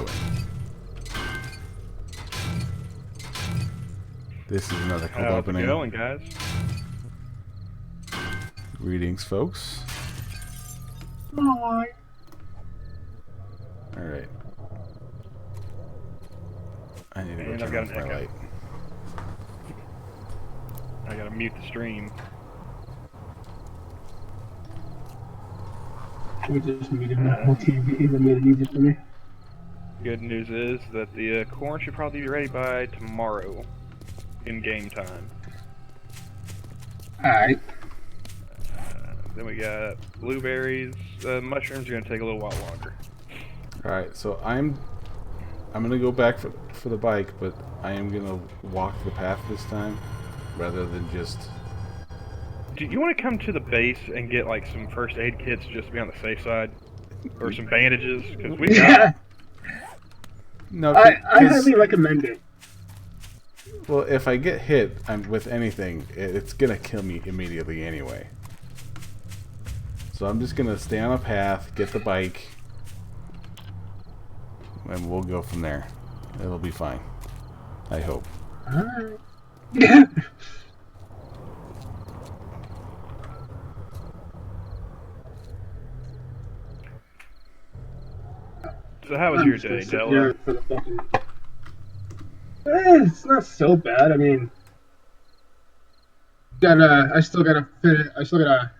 going. This is another cold opening. How's it going, guys? Greetings, folks. Hi. Alright. I need to go And I've turn got off an my echo. light. I gotta mute the stream. We just muted my whole TV. That made it easy for me. Good news is that the corn should probably be ready by tomorrow, in game time. Alright. Then we got blueberries. Mushrooms are gonna take a little while longer. Alright, so I'm gonna go back for the bike, but I am gonna walk the path this time rather than just. Do you want to come to the base and get like some first aid kits just to be on the safe side, or some bandages? Because we got. Yeah, No, I highly recommend it. well, if I get hit with anything, it's gonna kill me immediately anyway. So I'm just gonna stay on a path, get the bike, and we'll go from there. It'll be fine. I hope. Alright. So how was your day, Della? It's not so bad. I mean, I still gotta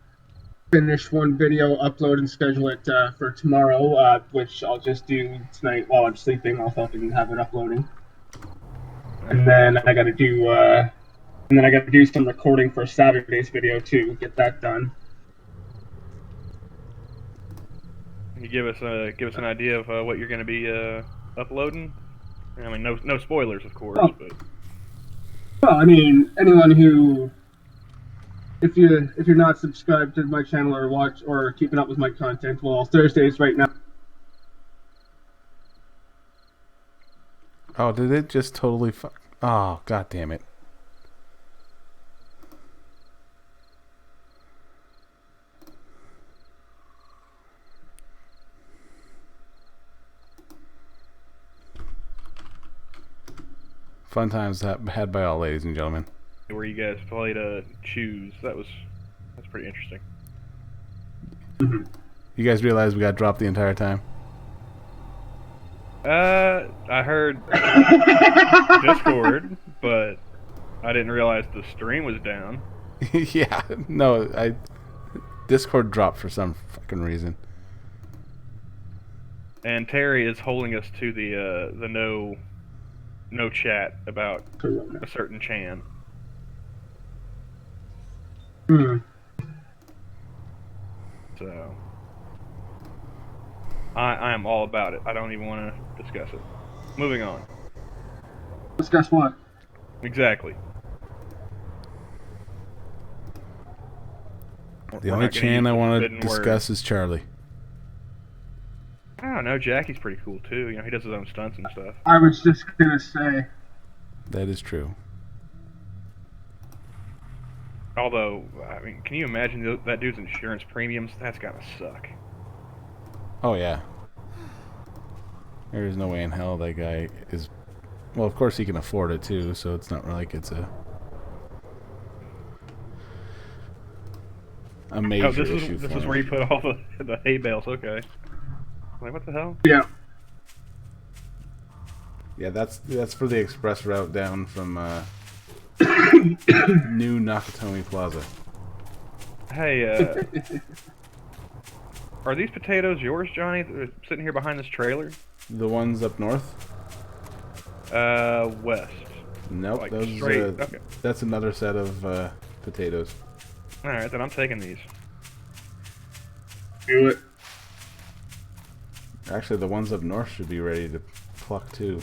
finish one video, upload, and schedule it for tomorrow, which I'll just do tonight while I'm sleeping. I'll fucking have it uploading, and then I gotta do some recording for Saturday's video too. Get that done. Can you give us an idea of what you're going to be uploading? I mean, no spoilers, of course, Oh. but Well, I mean, anyone who, if you're not subscribed to my channel or watch or keeping up with my content, well, Thursdays right now. Oh, did it just totally Oh, god damn it. Fun times had by all, ladies and gentlemen. where you guys played Choose, that's pretty interesting. You guys realize we got dropped the entire time? I heard Discord, but I didn't realize the stream was down. Yeah, no, Discord dropped for some fucking reason. And Terry is holding us to the no chat about a certain Chan. Hmm. So I am all about it. I don't even want to discuss it. Moving on. Discuss what? Exactly. The only Chan I want to discuss is Charlie. I don't know. Jackie's pretty cool too. You know, he does his own stunts and stuff. I was just gonna say. That is true. Although, I mean, can you imagine that dude's insurance premiums? That's gotta suck. Oh yeah. There is no way in hell that guy is. Well, of course he can afford it too, so it's not like it's a major issue. This is where you put all the hay bales. Okay. Like, what the hell? Yeah. Yeah, that's for the express route down from New Nakatomi Plaza. Hey, are these potatoes yours, Johnny? They're sitting here behind this trailer? The ones up north? West. Nope, Like those. straight. Okay. That's another set of potatoes. All right, then I'm taking these. Do it. Actually, the ones up north should be ready to pluck too.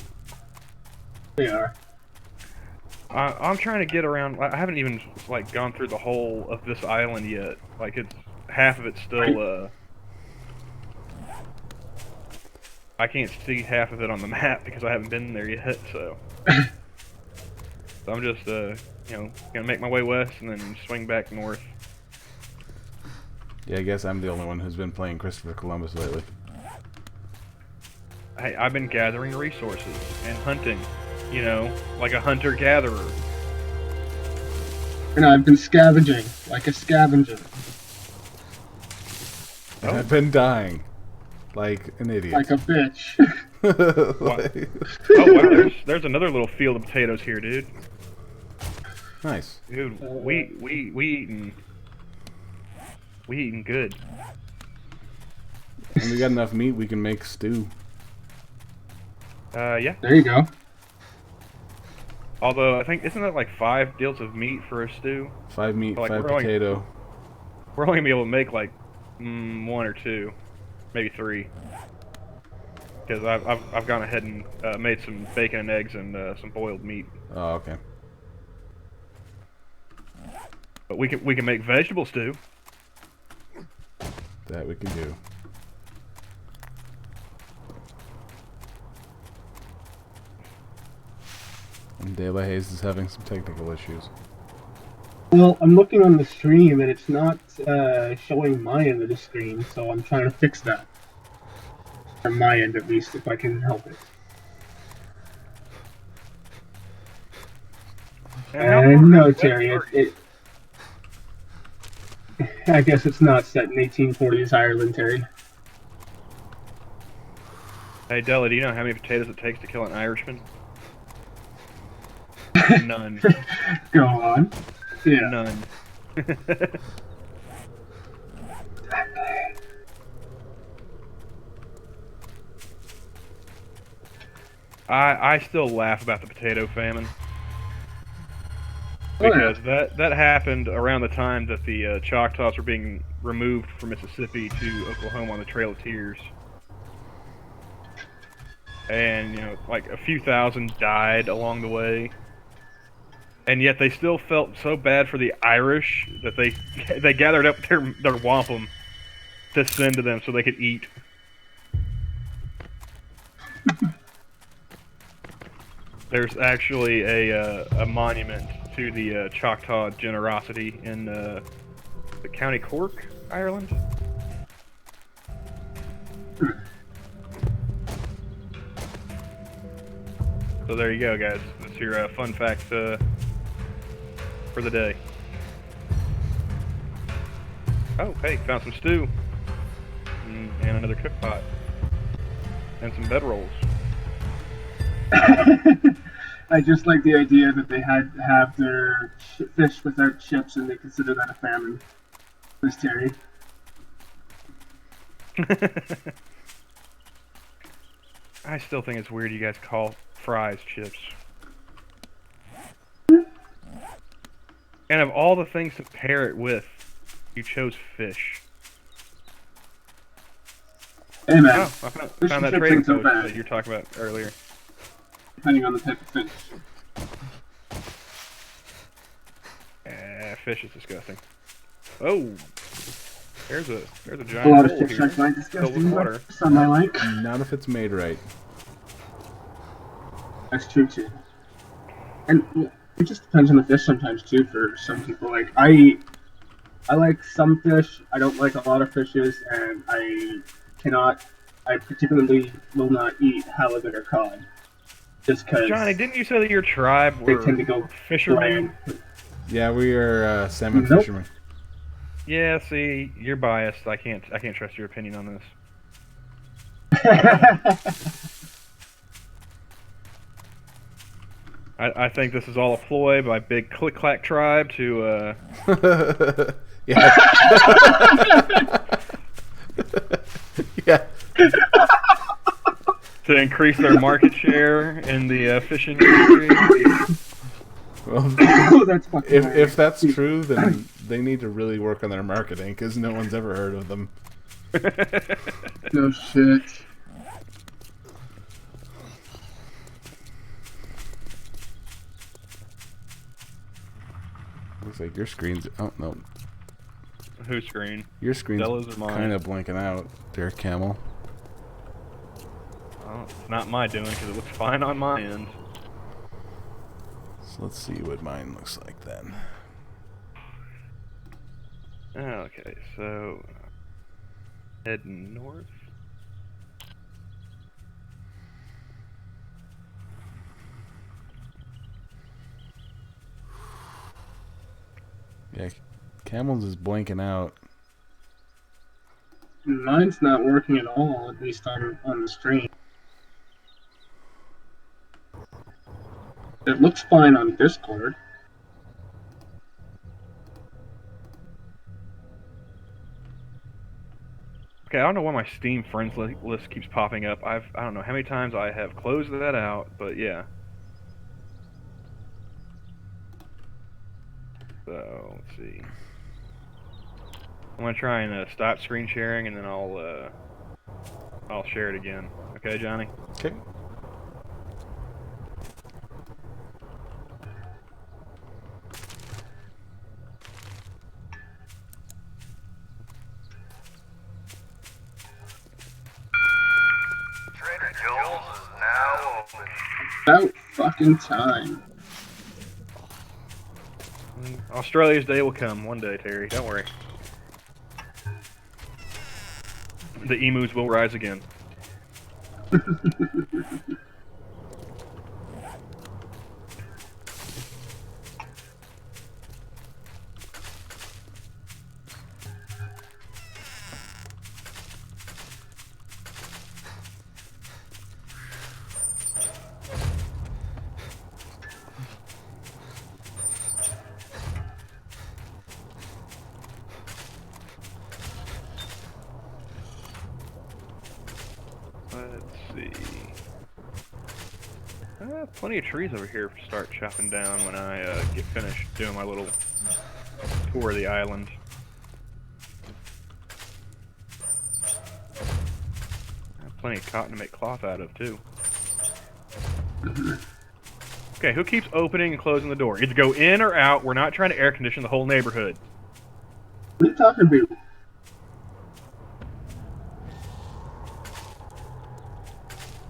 They are. I'm trying to get around. I haven't even like gone through the whole of this island yet. Like it's half of it's still. I can't see half of it on the map because I haven't been there yet. So, so I'm just gonna make my way west and then swing back north. Yeah, I guess I'm the only one who's been playing Christopher Columbus lately. I've been gathering resources and hunting, you know, like a hunter-gatherer. And I've been scavenging like a scavenger. And I've been dying like an idiot. Like a bitch. Like- Oh wow, there's another little field of potatoes here, dude. Nice. Dude, we eating good. And we got enough meat we can make stew. Yeah. There you go. Although I think isn't that like 5 deals of meat for a stew? 5 meat, Like, 5 we're only- potato. We're only gonna be able to make like 1 or 2, maybe 3. Because I've gone ahead and made some bacon and eggs and some boiled meat. Oh, okay. But we can make vegetable stew. That we can do. And De La Haze is having some technical issues. Well, I'm looking on the stream and it's not showing my end of the screen, so I'm trying to fix that. From my end, at least, if I can help it. And No, Terry, I guess it's not set in 1840s Ireland, Terry. Hey Della, do you know how many potatoes it takes to kill an Irishman? None. Go on. Yeah. None. I still laugh about the potato famine. Because that happened around the time that the Choctaws were being removed from Mississippi to Oklahoma on the Trail of Tears. And, you know, like a few thousand died along the way. And yet they still felt so bad for the Irish that they gathered up their wampum to send to them so they could eat. There's actually a monument to the Choctaw generosity in the County Cork, Ireland. So there you go, guys. That's your fun fact for the day. Oh, hey, found some stew. And another cook pot. And some bedrolls. I just like the idea that they had to have their fish without chips and they consider that a famine. Miss Terry. I still think it's weird you guys call fries chips. And of all the things to pair it with, you chose fish. Hey man, Oh, I found that chips trading ain't so post bad. that you were talking about earlier. Depending on the type of fish. Fish is disgusting. Oh, there's a A giant lot of hole fish here I find filled disgusting, with water. but some I like. Not if it's made right. That's true too. And it just depends on the fish sometimes too. For some people, like I like some fish. I don't like a lot of fishes, and I particularly will not eat halibut or cod. Just because Johnny, didn't you say that your tribe they were tend to go fishermen? bland. Yeah, we are salmon Nope. fishermen. Yeah, see, you're biased. I can't trust your opinion on this. I think this is all a ploy by Big Click Clack Tribe to Yeah. Yeah. to increase their market share in the fishing industry. Well, Oh, that's fucking if hilarious. that's true, then they need to really work on their marketing because no one's ever heard of them. No shit. Looks Looks like your screen's... Oh, no. Whose screen? Your screen's Della's or mine? kind of blanking out, Derek Camel. Well, it's not my doing because it looks fine on my end. So let's see what mine looks like then. Okay, so heading north. Yeah, Camels is blanking out. Mine's not working at all, at least on the stream. It looks fine on Discord. Okay, I don't know why my Steam friends list keeps popping up. I don't know how many times I have closed that out, but yeah. So let's see. I'm gonna try and stop screen sharing, and then I'll share it again. Okay, Johnny. Okay. Trader Joel's is now open. About fucking time. Australia's day will come one day, Terry. Don't worry. The emus will rise again. Let's see. Plenty of trees over here to start chopping down when I get finished doing my little tour of the island. Plenty of cotton to make cloth out of, too. Okay, who keeps opening and closing the door? Either go in or out. We're not trying to air condition the whole neighborhood. What are you talking about?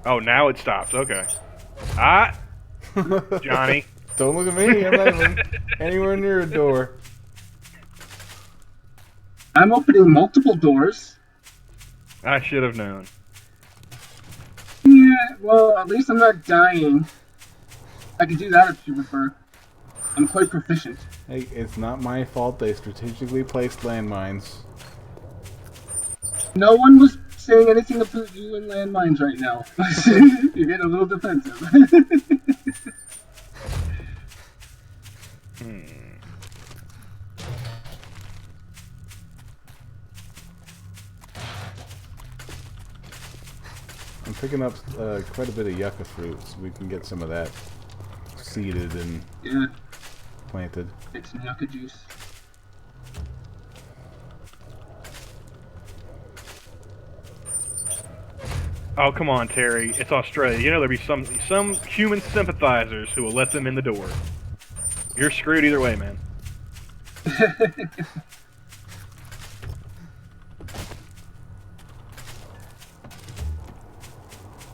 Oh, now it stops. Okay. Ah! Johnny. Don't look at me. I'm not even anywhere near a door. I'm opening multiple doors. I should have known. Yeah, well, at least I'm not dying. I could do that if you prefer. I'm quite proficient. Hey, it's not my fault they strategically placed landmines. No one was saying anything about you and landmines right now. You're getting a little defensive. I'm picking up quite a bit of yucca fruit, so we can get some of that seeded and Yeah, planted. take some yucca juice. Oh, come on, Terry. It's Australia. You know there'll be some human sympathizers who will let them in the door. You're screwed either way, man.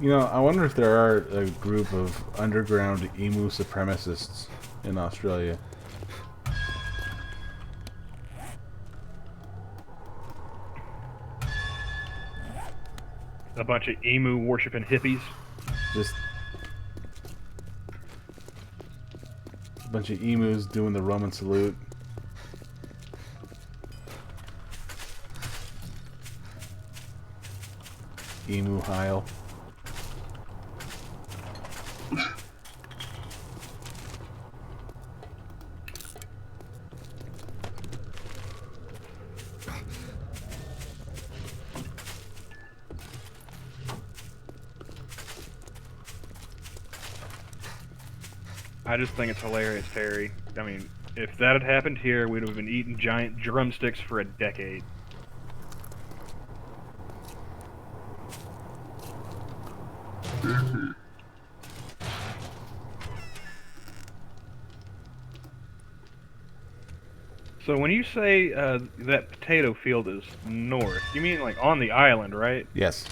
You know, I wonder if there are a group of underground emu supremacists in Australia. A bunch of emu worshipping hippies. Just a bunch of emus doing the Roman salute. Emu Heil. I just think it's hilarious, Terry. I mean, if that had happened here, we'd have been eating giant drumsticks for a decade. So when you say that potato field is north, you mean like on the island, right? Yes.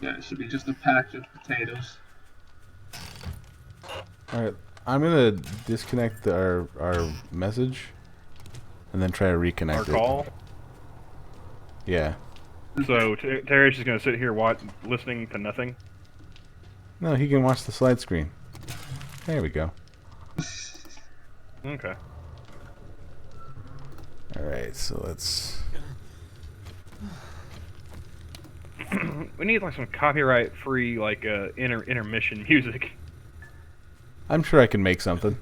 Yeah, it should be just a patch of potatoes. Alright, I'm gonna disconnect our message and then try to reconnect Our it. call. Yeah. So Terry's just gonna sit here listening to nothing. No, he can watch the slide screen. There we go. Okay. Alright, so let's... We need like some copyright-free like intermission music. I'm sure I can make something.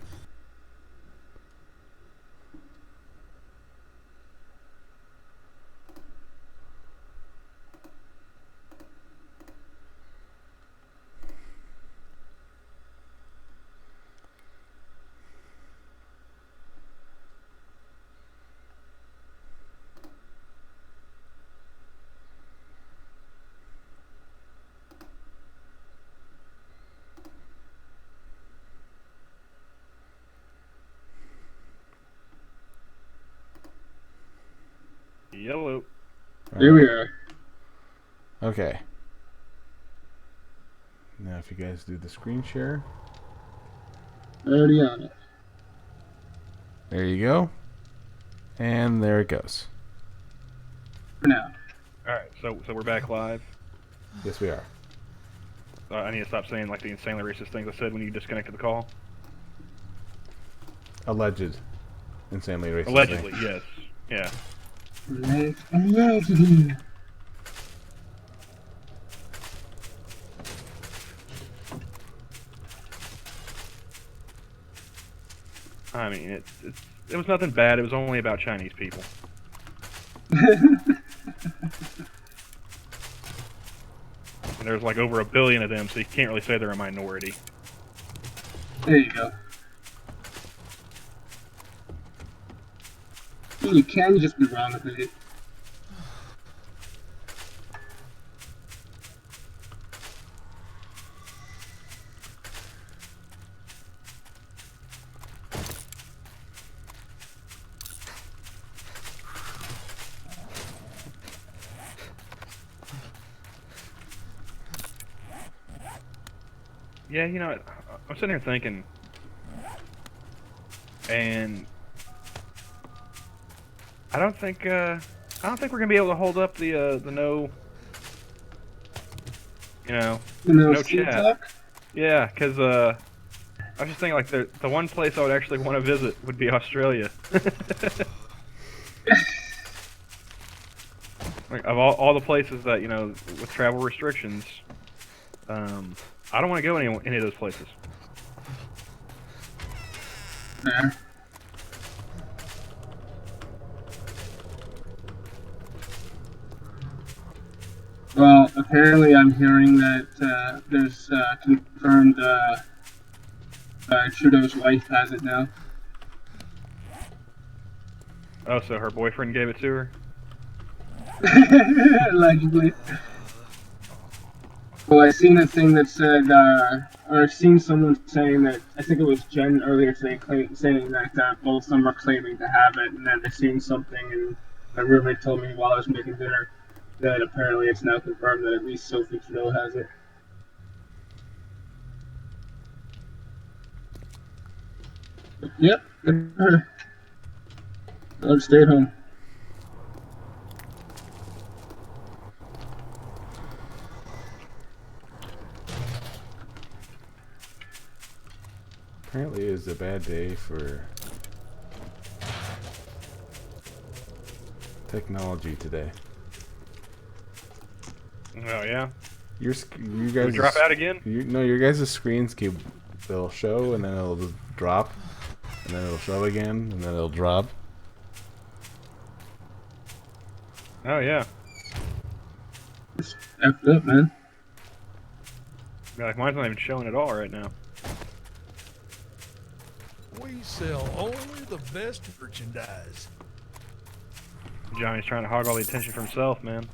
Yellow. Here we are. Okay. Now if you guys do the screen share. Already on it. There you go. And there it goes. For now. All right, so we're back live. Yes, we are. I need to stop saying like the insanely racist things I said when you disconnected the call. Alleged. Insanely racist. Allegedly, thing. yes. Yeah. Allegedly. I mean, it was nothing bad. It was only about Chinese people. And there's like over 1 billion of them, so you can't really say they're a minority. There you go. You can just be wrong about it. Yeah, you know, I'm sitting here thinking, and I don't think we're gonna be able to hold up the no, no Sea chat. talk? Yeah, because I was just thinking like the one place I would actually want to visit would be Australia. Like, of all the places that with travel restrictions, I don't want to go any of those places. Yeah. Well, apparently I'm hearing that there's confirmed Trudeau's wife has it now. Oh, so her boyfriend gave it to her? Allegedly. Well, I seen a thing that said, or I seen someone saying that, I think it was Jen earlier today, saying that both of them are claiming to have it, and then I seen something, and my roommate told me while I was making dinner that apparently it's now confirmed that at least Sophie Trudeau has it. Yep, good for her. I'll stay at home. Apparently it is a bad day for technology today. Oh yeah. You Did guys we drop out again? your guys' screens they'll show and then it'll just drop and then it'll show again and then it'll drop. Oh yeah. It's effed up, man. Yeah, like mine's not even showing at all right now. We sell only the best merchandise. Johnny's trying to hog all the attention for himself, man.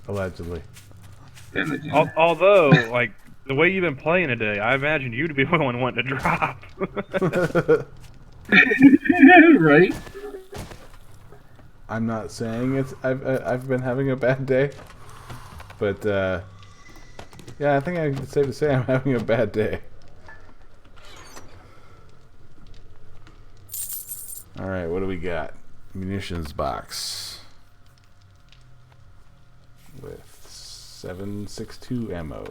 Allegedly. Damn it, Jen. Although, like, the way you've been playing today, I imagined you to be the one wanting to drop. Right? I'm not saying I've been having a bad day, but yeah, I think it's safe to say I'm having a bad day. All right, what do we got? Munitions box with 7.62 ammo.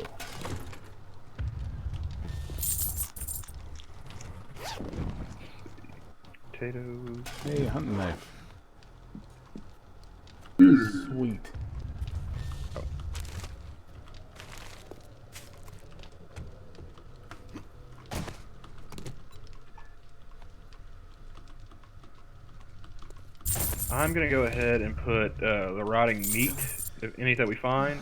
potatoes. Hey, hunting knife. Sweet. I'm gonna go ahead and put the rotting meat, if any that we find,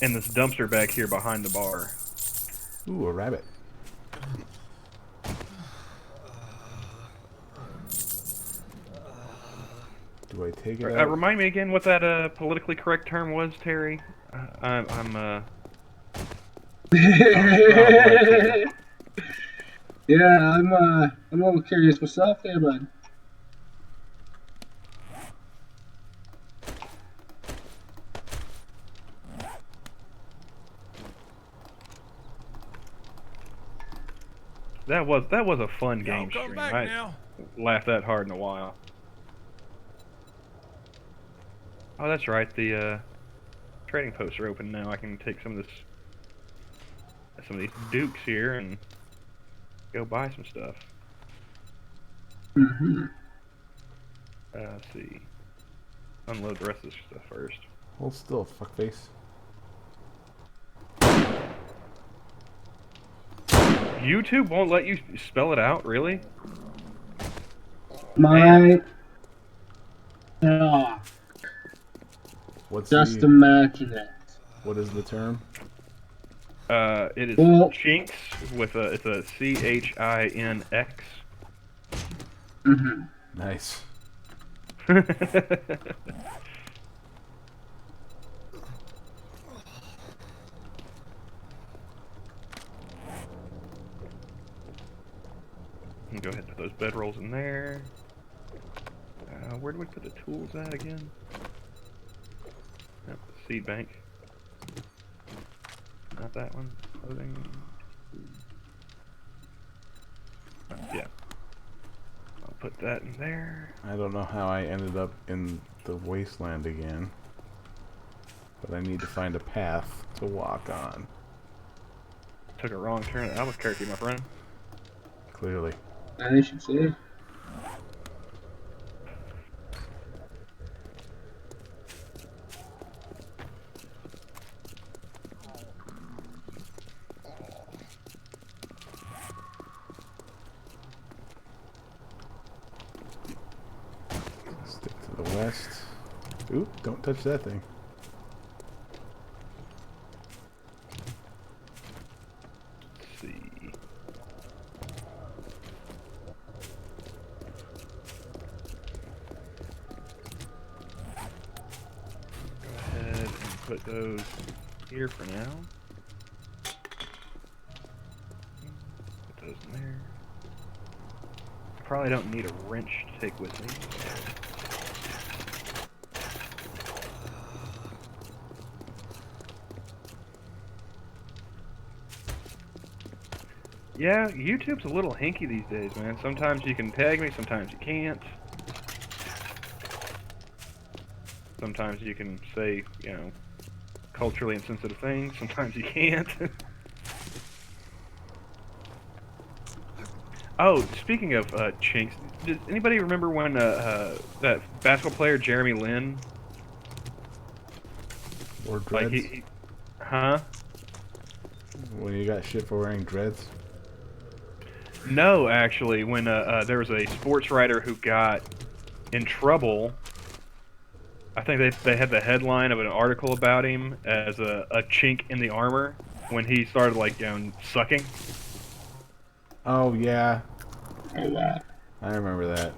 in this dumpster back here behind the bar. Ooh, a rabbit. Do I take it out? Remind me again what that politically correct term was, Terry. I'm Yeah, I'm a little curious myself there, bud. that was a fun Y'all game come stream. back I now. laughed that hard in a while. Oh, that's right. The trading posts are open now. I can take some of these dukes here and go buy some stuff. Mm-hmm. Let's see. Unload the rest of this stuff first. Hold still, fuckface. YouTube won't let you spell it out, really? My. Ah, What's just the? imagine it. What is the term? It is Well- Chinx with it's a CHINX. Mm-hmm. Nice. Go ahead and put those bedrolls in there. Where do we put the tools at again? Yep, seed bank. Not that one. Clothing. Yeah. I'll put that in there. I don't know how I ended up in the wasteland again, but I need to find a path to walk on. Took a wrong turn at Albuquerque, my friend. Clearly. I should say. Stick to the west. Oop, don't touch that thing. Let's see. Go ahead and put those here for now. Put those in there. I probably don't need a wrench to take with me. Yeah, YouTube's a little hinky these days, man. Sometimes you can tag me, sometimes you can't. Sometimes you can say, you know, culturally insensitive things, sometimes you can't. Oh, speaking of Chinx, does anybody remember when that basketball player Jeremy Lin, Or like dreads. huh? When you got shit for wearing dreads. No, actually, when there was a sports writer who got in trouble. I think they had the headline of an article about him as a chink in the armor when he started like sucking. Oh yeah, Oh, wow. I remember that.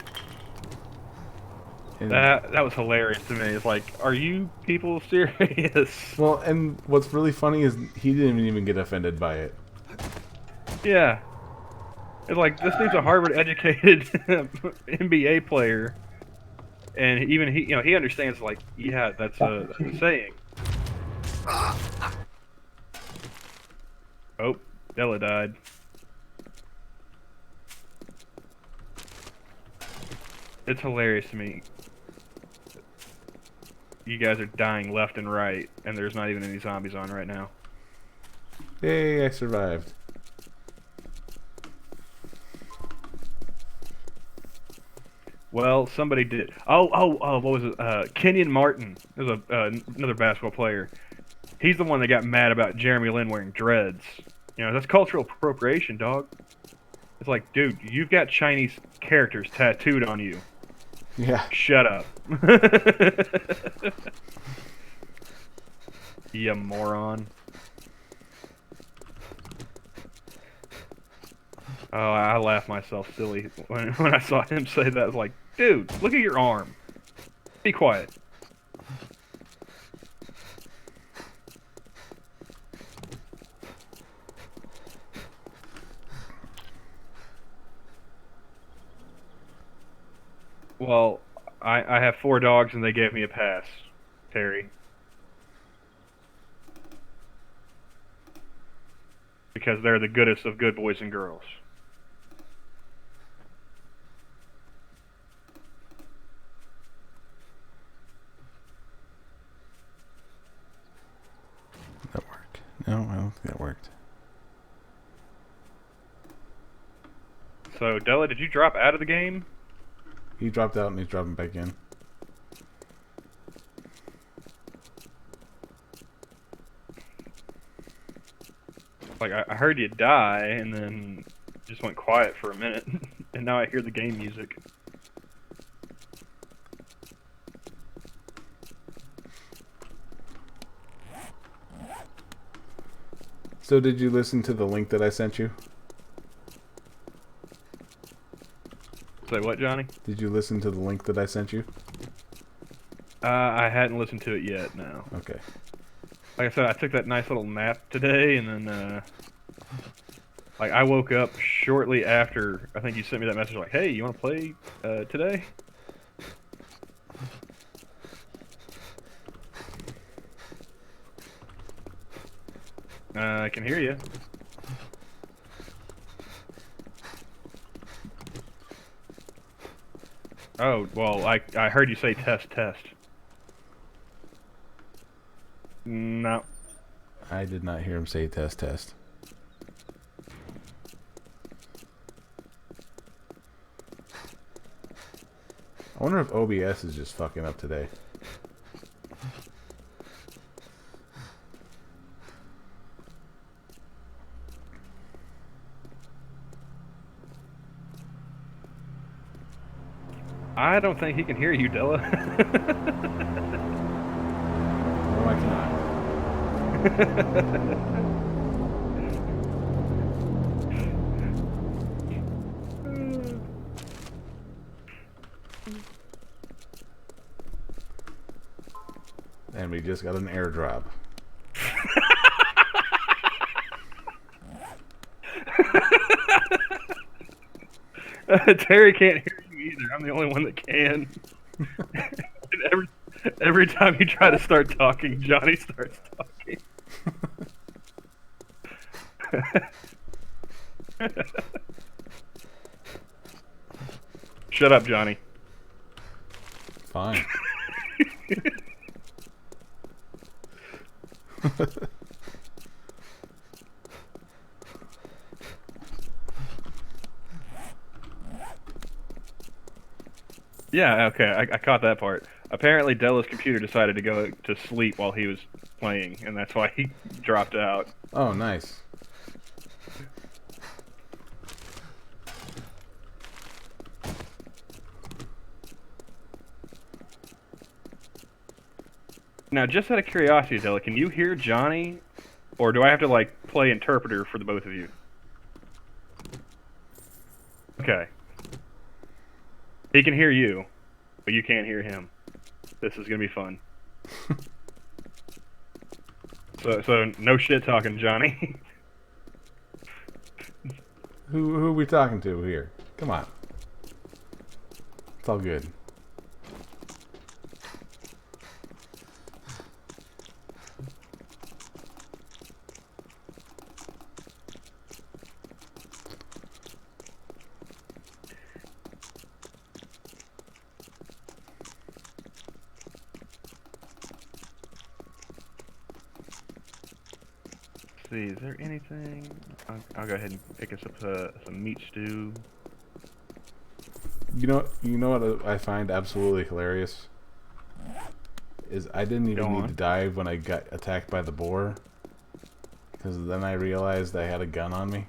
And, That was hilarious to me. It's like, are you people serious? well, and what's really funny is he didn't even get offended by it. Yeah. It's like this dude's a Harvard-educated NBA player, and even he understands like, yeah, that's a saying. Oh, Della died. It's hilarious to me. You guys are dying left and right, and there's not even any zombies on right now. Yay, I survived. Well, somebody did. What was it? Kenyon Martin. There's another basketball player. He's the one that got mad about Jeremy Lin wearing dreads. You know, that's cultural appropriation, dog. It's like, dude, you've got Chinese characters tattooed on you. Yeah. Shut up. You moron. Oh, I laughed myself silly when I saw him say that. I was like, dude, look at your arm. Be quiet. Well, I have 4 dogs and they gave me a pass, Terry. Because they're the goodest of good boys and girls. That worked. No, I don't think that worked. So, Della, did you drop out of the game? He dropped out and he's dropping back in. Like, I heard you die, and then just went quiet for a minute, and now I hear the game music. So did you listen to the link that I sent you? Say what, Johnny? Did you listen to the link that I sent you? I hadn't listened to it yet, no. Okay. Like I said, I took that nice little nap today, and then, like, I woke up shortly after, I think you sent me that message, like, hey, you want to play, today? I can hear you. Oh, well, I heard you say test. No. I did not hear him say test. I wonder if OBS is just fucking up today. I don't think he can hear you, Della. No, I cannot. And we just got an airdrop. Terry can't hear you either. I'm the only one that can. And every time you try to start talking, Johnny starts talking. Shut up, Johnny. Fine. Yeah, okay, I caught that part. Apparently, Della's computer decided to go to sleep while he was playing, and that's why he dropped out. Oh, nice. Now, just out of curiosity, Della, can you hear Johnny, or do I have to, like, play interpreter for the both of you? Okay. He can hear you, but you can't hear him. This is gonna be fun. So no shit talking, Johnny. Who are we talking to here? Come on. It's all good. See, is there anything? I'll go ahead and pick us up some meat stew. You know what I find absolutely hilarious is I didn't even need to dive when I got attacked by the boar, because then I realized I had a gun on me.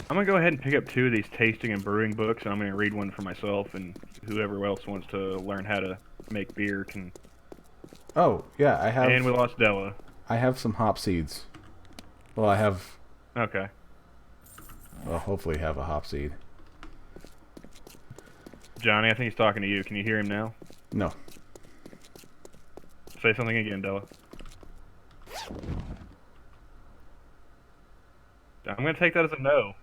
I'm gonna go ahead and pick up 2 of these tasting and brewing books, and I'm gonna read one for myself, and whoever else wants to learn how to make beer can. Oh yeah, I have. And we lost Della. I have some hop seeds. Well, I have. Okay. Well, hopefully have a hop seed. Johnny, I think he's talking to you. Can you hear him now? No. Say something again, Della. I'm gonna take that as a no.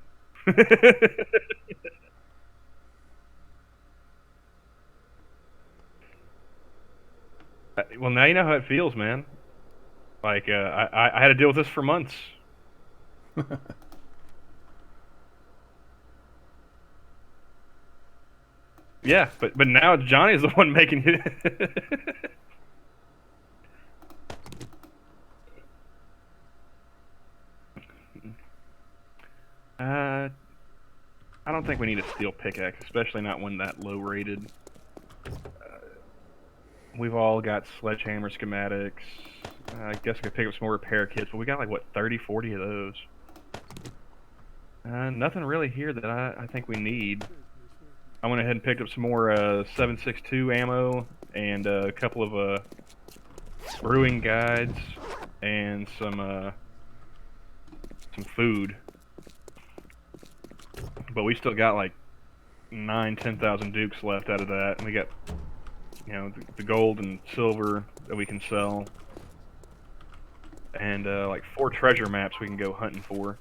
Well, now you know how it feels, man. Like, I had to deal with this for months. Yeah, but now Johnny's the one making it. I don't think we need a steel pickaxe, especially not one that low rated. We've all got sledgehammer schematics. I guess I could pick up some more repair kits, but we got like, what, 30, 40 of those. Nothing really here that I think we need. I went ahead and picked up some more 7.62 ammo and a couple of brewing guides and some food. But we still got like 10,000 dukes left out of that, and we got, you know, the gold and silver that we can sell, and like 4 treasure maps we can go hunting for.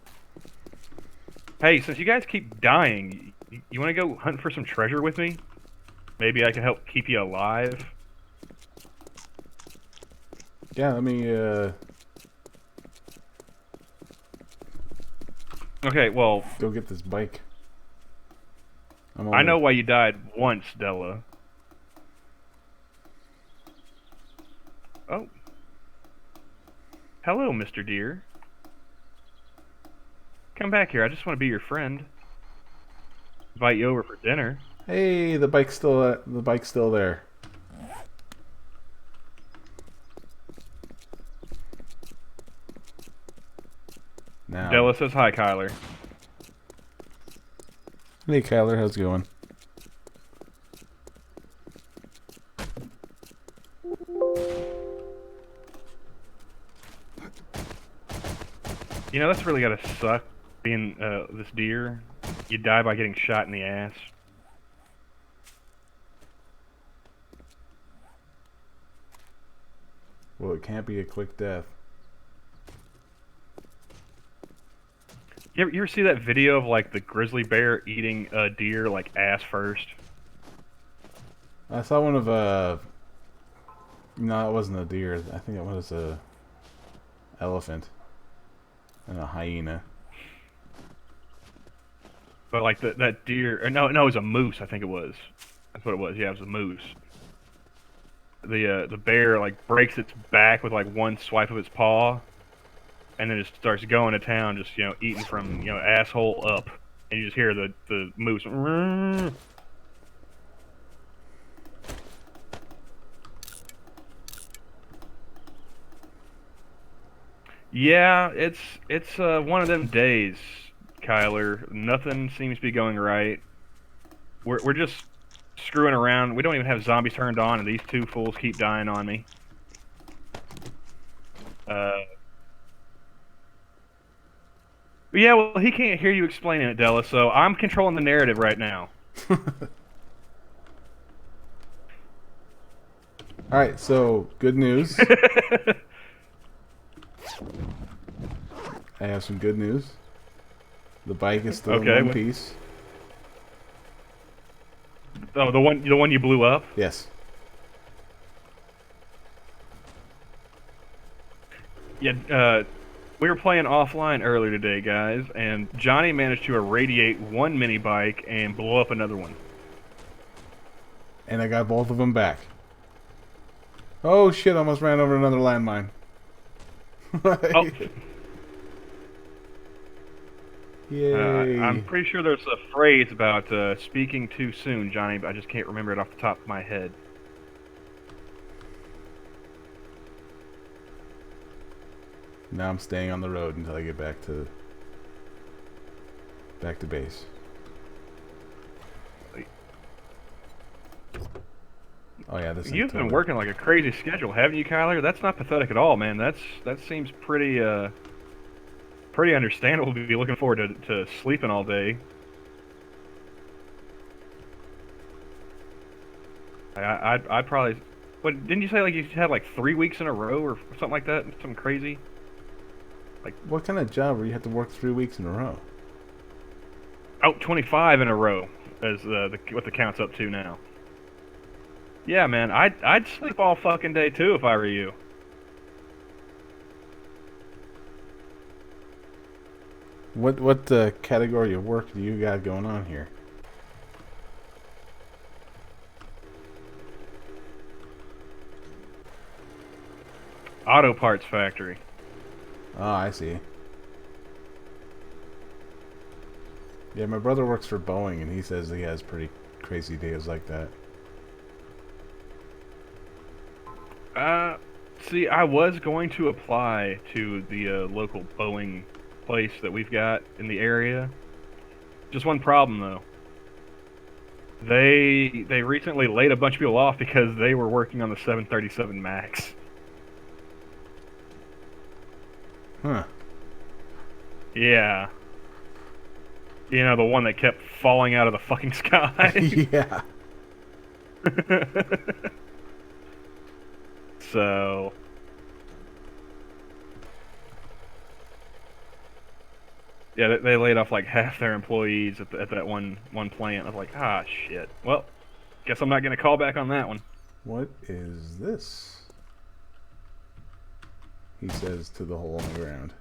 Hey, since you guys keep dying, you want to go hunt for some treasure with me? Maybe I can help keep you alive. Yeah, let me. Okay, well, Go get this bike. I know why you died once, Della. Oh. Hello, Mr. Deer. Come back here. I just want to be your friend. Invite you over for dinner. Hey, the bike's still there. Now. Della says hi, Kyler. Hey, Kyler, how's it going? You know, that's really gotta suck, being this deer. You die by getting shot in the ass. Well, it can't be a quick death. You ever see that video of, like, the grizzly bear eating a deer, like, ass first? I saw one of no, it wasn't a deer. I think it was a elephant and a hyena. But, like, that deer... Or no, it was a moose, I think it was. That's what it was. Yeah, it was a moose. The bear, like, breaks its back with, like, one swipe of its paw, and then just starts going to town, just, you know, eating from, you know, asshole up. And you just hear the moose... Yeah, it's one of them days, Kyler. Nothing seems to be going right. We're just screwing around. We don't even have zombies turned on, and these 2 fools keep dying on me. Yeah, well, he can't hear you explaining it, Della, so I'm controlling the narrative right now. Alright, so, good news. I have some good news. The bike is still in one piece. Oh, the one you blew up? Yes. Yeah, we were playing offline earlier today, guys, and Johnny managed to irradiate one mini bike and blow up another one. And I got both of them back. Oh shit, I almost ran over another landmine. Oh. Yay! I'm pretty sure there's a phrase about speaking too soon, Johnny, but I just can't remember it off the top of my head. Now I'm staying on the road until I get back to base. Oh yeah, this. You've been working like a crazy schedule, haven't you, Kyler? That's not pathetic at all, man. That seems pretty understandable to be looking forward to sleeping all day. I'd probably. What didn't you say? Like you had like 3 weeks in a row or something like that? Something crazy. What kind of job where you have to work 3 weeks in a row? Oh, 25 in a row, as what the count's up to now. Yeah, man, I'd sleep all fucking day too if I were you. What category of work do you got going on here? Auto parts factory. Oh, I see. Yeah, my brother works for Boeing, and he says he has pretty crazy days like that. See, I was going to apply to the local Boeing place that we've got in the area. Just one problem, though. They recently laid a bunch of people off because they were working on the 737 MAX. Huh. Yeah. You know, the one that kept falling out of the fucking sky. Yeah. So... Yeah, they laid off like half their employees at that one plant. I was like, ah, shit. Well, guess I'm not going to call back on that one. What is this? He says to the hole in the ground.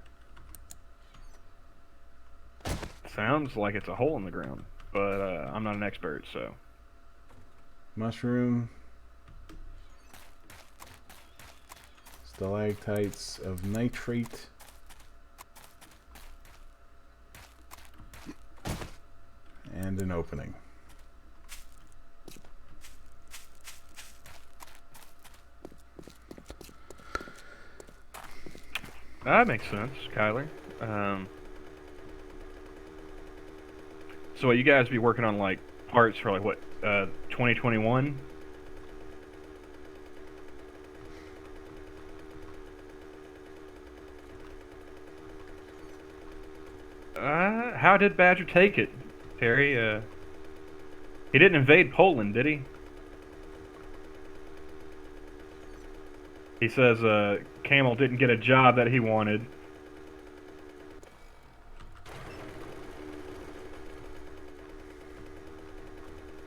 Sounds like it's a hole in the ground, but I'm not an expert, so... Mushroom. Stalactites of nitrate. And an opening. That makes sense, Kyler. So what, you guys be working on like parts for like what, 2021? How did Badger take it, Terry? He didn't invade Poland, did he? He says Camel didn't get a job that he wanted.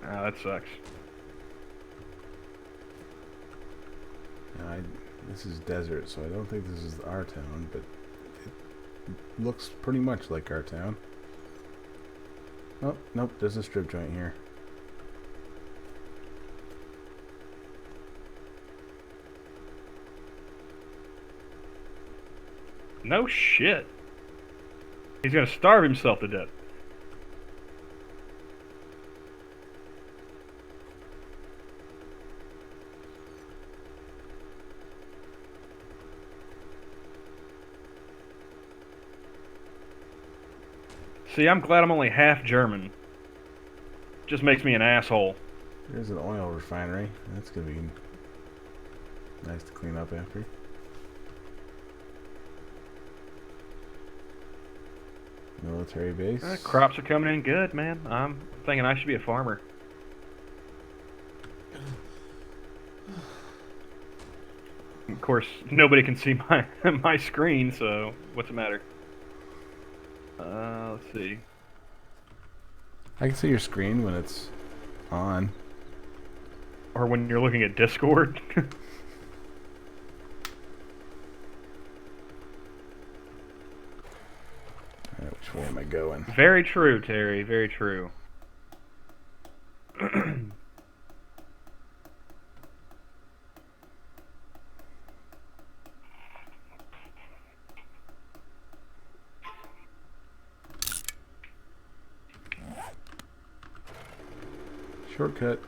Oh, that sucks. This is desert, so I don't think this is our town, but it looks pretty much like our town. Oh, nope, there's a strip joint here. No shit. He's gonna starve himself to death. See, I'm glad I'm only half German. Just makes me an asshole. There's an oil refinery. That's gonna be nice to clean up after. Military base. Crops are coming in good, man. I'm thinking I should be a farmer. Of course, nobody can see my my screen, so what's the matter? Let's see. I can see your screen when it's on. Or when you're looking at Discord. Alright, which way am I going? Very true, Terry. Very true. Shortcut.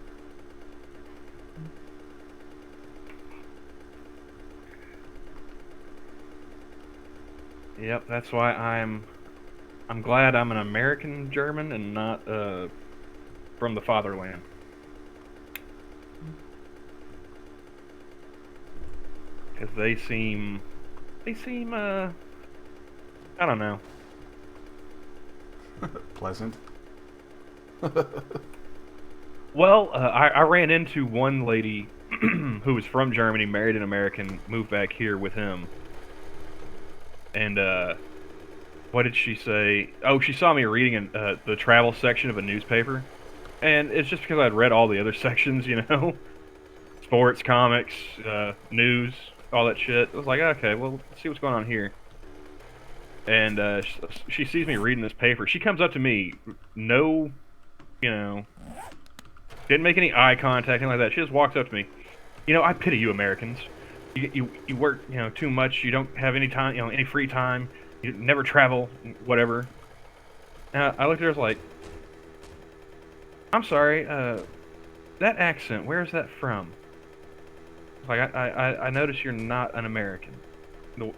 Yep, that's why I'm glad I'm an American German and not from the fatherland. Because they seem I don't know. Pleasant. Well, I ran into one lady who was from Germany, married an American, moved back here with him. And what did she say? Oh, she saw me reading the travel section of a newspaper. And it's just because I'd read all the other sections, you know? Sports, comics, news, all that shit. I was like, okay, well, let's see what's going on here. And she sees me reading this paper. She comes up to me, no, you know, didn't make any eye contact, anything like that. She just walks up to me. You know, I pity you Americans. You work, you know, too much. You don't have any time, you know, any free time. You never travel, whatever. And I looked at her, I was like, I'm sorry, that accent, where is that from? Like, I noticed you're not an American. No.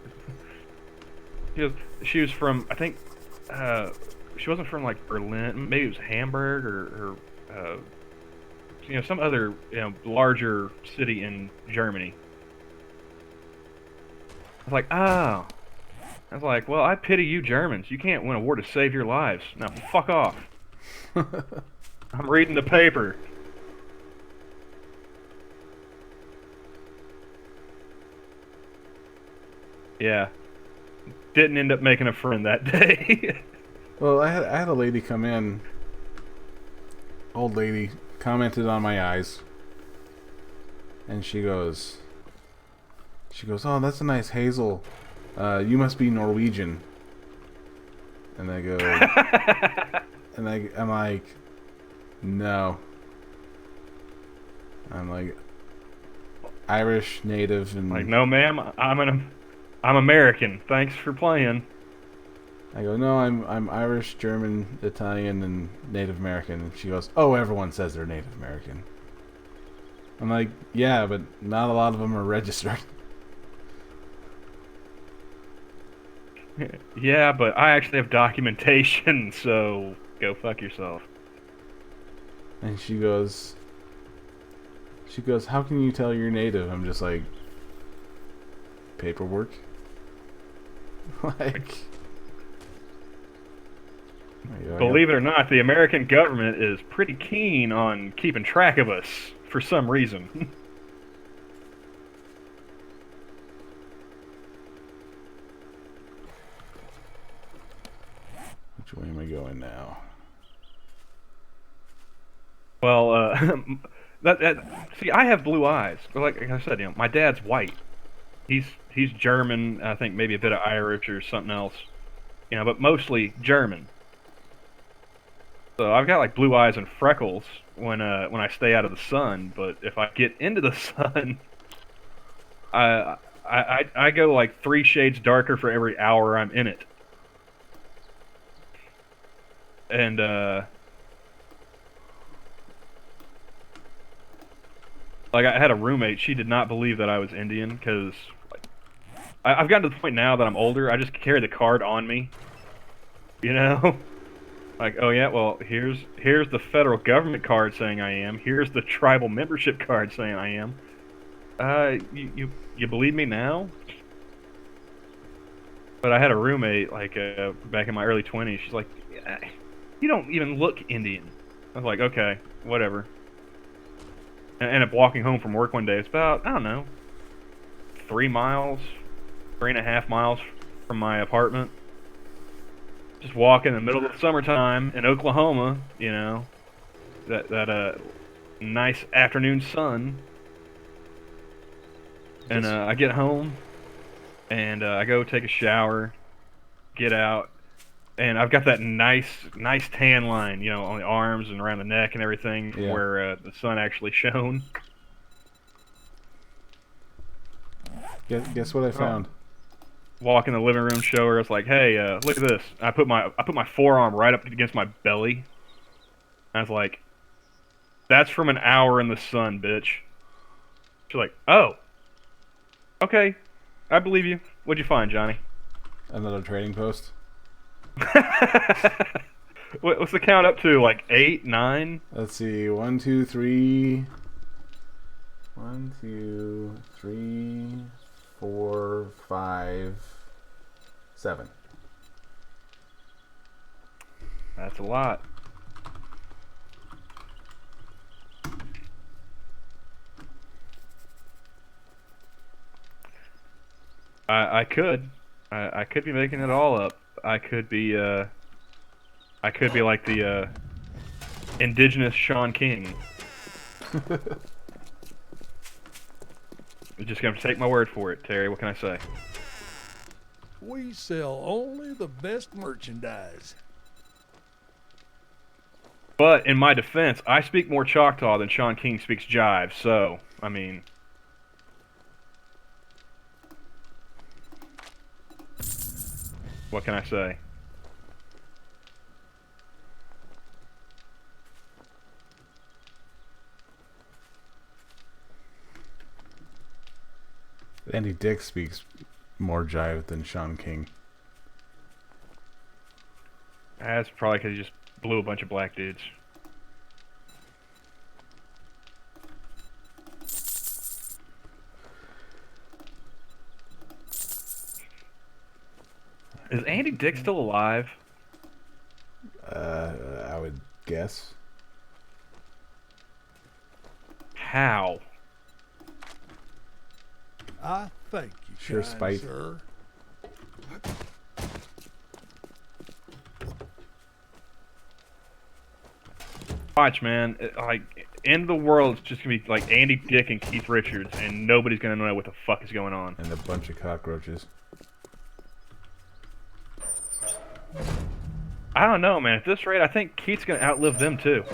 She was from, I think, she wasn't from, like, Berlin. Maybe it was Hamburg or you know, some other, you know, larger city in Germany. I was like, oh. I was like, well, I pity you Germans. You can't win a war to save your lives. Now, fuck off. I'm reading the paper. Yeah. Didn't end up making a friend that day. Well, I had a lady come in. Old lady commented on my eyes, and she goes, "Oh, that's a nice hazel. You must be Norwegian." And I go, and I'm like, no. I'm like Irish native and Like, no, ma'am, I'm American. Thanks for playing. I go, no, I'm Irish, German, Italian, and Native American. And she goes, oh, everyone says they're Native American. I'm like, yeah, but not a lot of them are registered. Yeah, but I actually have documentation, so go fuck yourself. And she goes, how can you tell you're Native? I'm just like, paperwork. Like, believe it or not, the American government is pretty keen on keeping track of us for some reason. Which way am I going now? Well, see, I have blue eyes. Like I said, you know, my dad's white. He's German. I think maybe a bit of Irish or something else. You know, but mostly German. So I've got like blue eyes and freckles when I stay out of the sun. But if I get into the sun, I go like 3 shades darker for every hour I'm in it. And like I had a roommate. She did not believe that I was Indian because like, I've gotten to the point now that I'm older. I just carry the card on me. You know, like, oh yeah, well here's the federal government card saying I am. Here's the tribal membership card saying I am. You believe me now? But I had a roommate like back in my early 20s. She's like, you don't even look Indian. I was like, okay, whatever. And I ended up walking home from work one day. It's about, I don't know, 3 miles, 3.5 miles from my apartment. Just walk in the middle of the summertime in Oklahoma, you know, that nice afternoon sun. And I get home, and I go take a shower, get out, and I've got that nice tan line, you know, on the arms and around the neck and everything, yeah, where the sun actually shone. Guess what I found? Walk in the living room, show her. It's like, hey, look at this. I put my forearm right up against my belly. I was like, That's from an hour in the sun, bitch. She's like, oh, okay, I believe you. What'd you find, Johnny? Another trading post. What's the count up to? Like 8, 9? Let's see. 1, 2, 3. 1, 2, 3, 4, 5, 7. That's a lot. I could. I could be making it all up. I could be like the indigenous Sean King. You're just gonna have to take my word for it, Terry. What can I say? We sell only the best merchandise. But in my defense, I speak more Choctaw than Sean King speaks Jive. So, I mean, what can I say? Andy Dick speaks more jive than Sean King. That's probably because he just blew a bunch of black dudes. Is Andy Dick still alive? I would guess. How? I thank you, Sure, kind spite. sir. Watch, man. Like, end of the world is just gonna be like Andy Dick and Keith Richards, and nobody's gonna know what the fuck is going on. And a bunch of cockroaches. I don't know, man. At this rate, I think Keith's gonna outlive them too.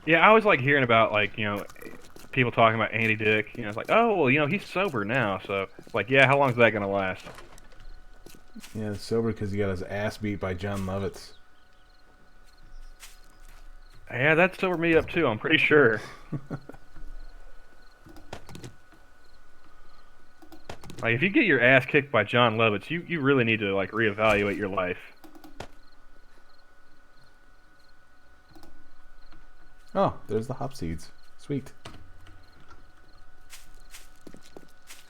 Yeah, I always like hearing about, like, people talking about Andy Dick. It's like, oh, well, he's sober now, so like, yeah, how long is that gonna last? Yeah, it's sober because he got his ass beat by John Lovitz. Yeah, that sobered me up too. I'm pretty sure. Like, if you get your ass kicked by John Lovitz, you really need to, like, reevaluate your life. Oh, there's the hop seeds. Sweet.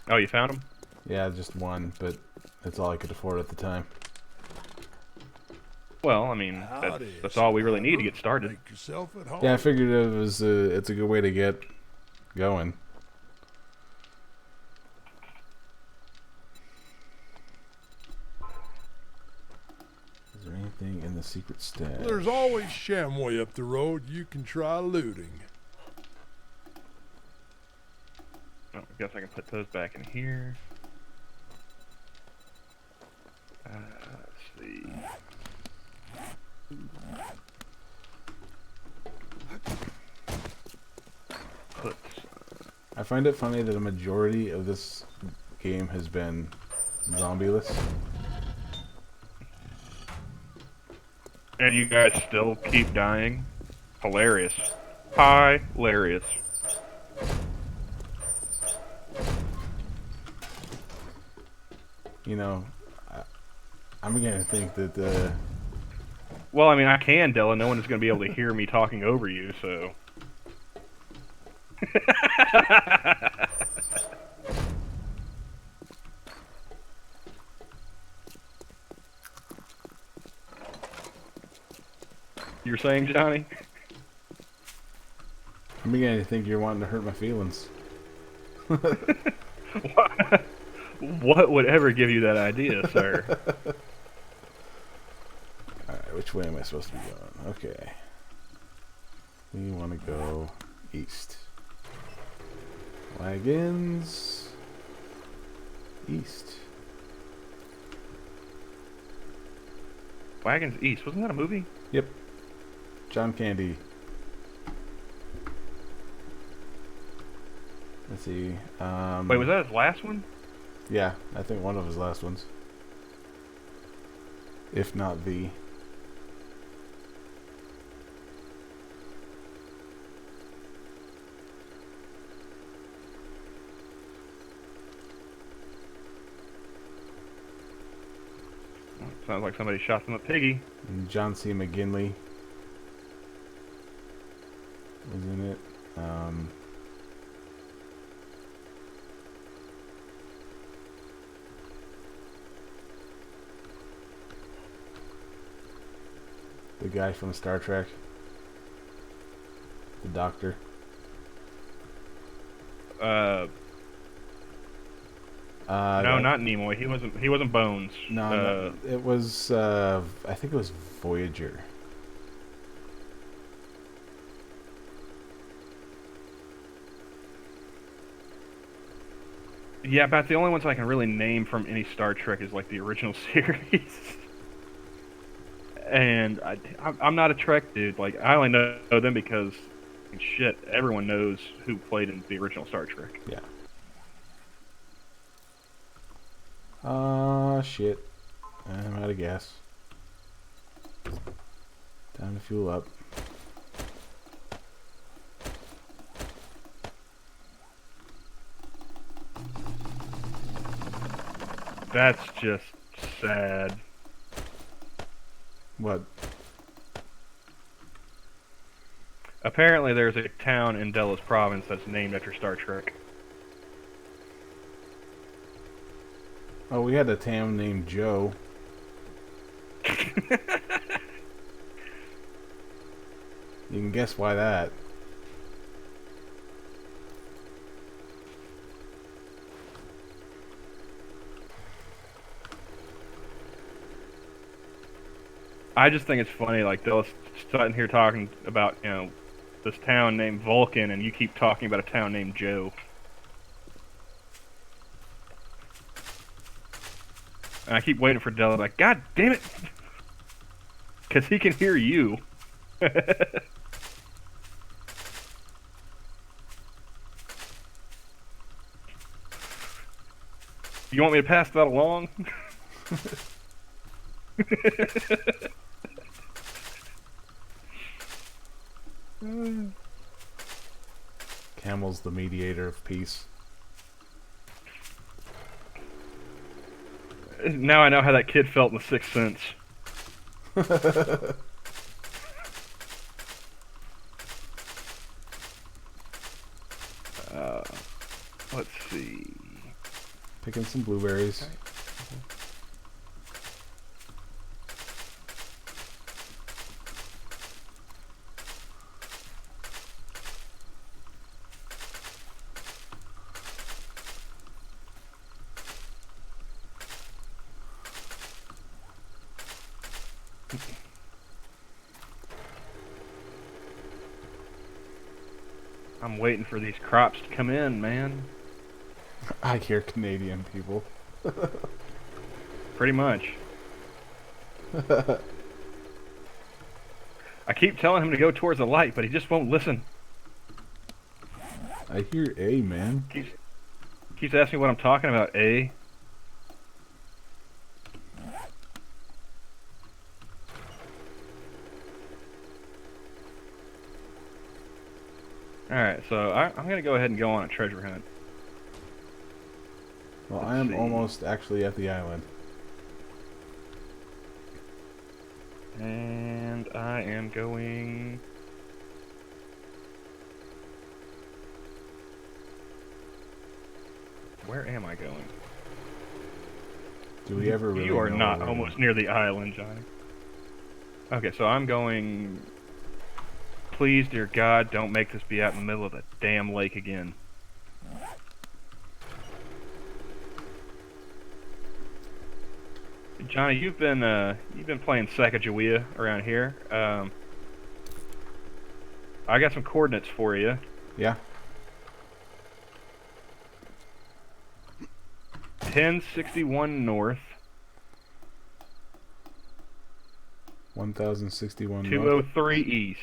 Oh, you found him? Yeah, just one, but that's all I could afford at the time. Well, I mean, Howdy, that's all we really need to get Sparrow. started. Make yourself at home. Yeah, I figured it's a good way to get going. Is there anything in the secret stash? There's always Shamway up the road you can try looting. Oh, I guess I can put those back in here. Let's see. Put. I find it funny that a majority of this game has been zombieless. And you guys still keep dying? Hilarious. Hilarious. I'm beginning to think that Well, I mean, I can, Della. No one is going to be able to hear me talking over you, so. You were saying, Johnny? I'm beginning to think you're wanting to hurt my feelings. What would ever give you that idea, sir? Alright, which way am I supposed to be going? Okay. We want to go east. Wagons. East. Wagons East. Wasn't that a movie? Yep. John Candy. Let's see. Wait, was that his last one? Yeah, I think one of his last ones. If not the. Sounds like somebody shot them at Piggy. And John C. McGinley was in it. The guy from Star Trek. The doctor. No, not Nimoy. He wasn't. He wasn't Bones. No, it was. I think it was Voyager. Yeah, about the only ones I can really name from any Star Trek is like the original series. And I'm not a Trek dude. Like I only know them because shit, everyone knows who played in the original Star Trek. Yeah. Shit. I'm out of gas. Time to fuel up. That's just sad. What? Apparently, there's a town in Delos Province that's named after Star Trek. Oh, we had a town named Joe. You can guess why that. I just think it's funny, like Delos sitting here talking about, you know, this town named Vulcan, and you keep talking about a town named Joe. And I keep waiting for Della, like, God damn it! Because he can hear you. You want me to pass that along? Camel's the mediator of peace. Now I know how that kid felt in The Sixth Sense. Let's see. Picking some blueberries. Okay. I'm waiting for these crops to come in, man. I hear Canadian people. Pretty much. I keep telling him to go towards the light, but he just won't listen. I hear A, man. Keeps asking me what I'm talking about, eh? Alright, so I'm going to go ahead and go on a treasure hunt. Well, Let's I am see. almost actually at the island. And I am going... Where am I going? Do we ever really You are know not where we're almost going? near the island, Johnny. Okay, so I'm going... Please, dear God, don't make this be out in the middle of the damn lake again. Johnny, you've been playing Sacagawea around here. I got some coordinates for you. Yeah. 1061 north, 1061 north. 203 east.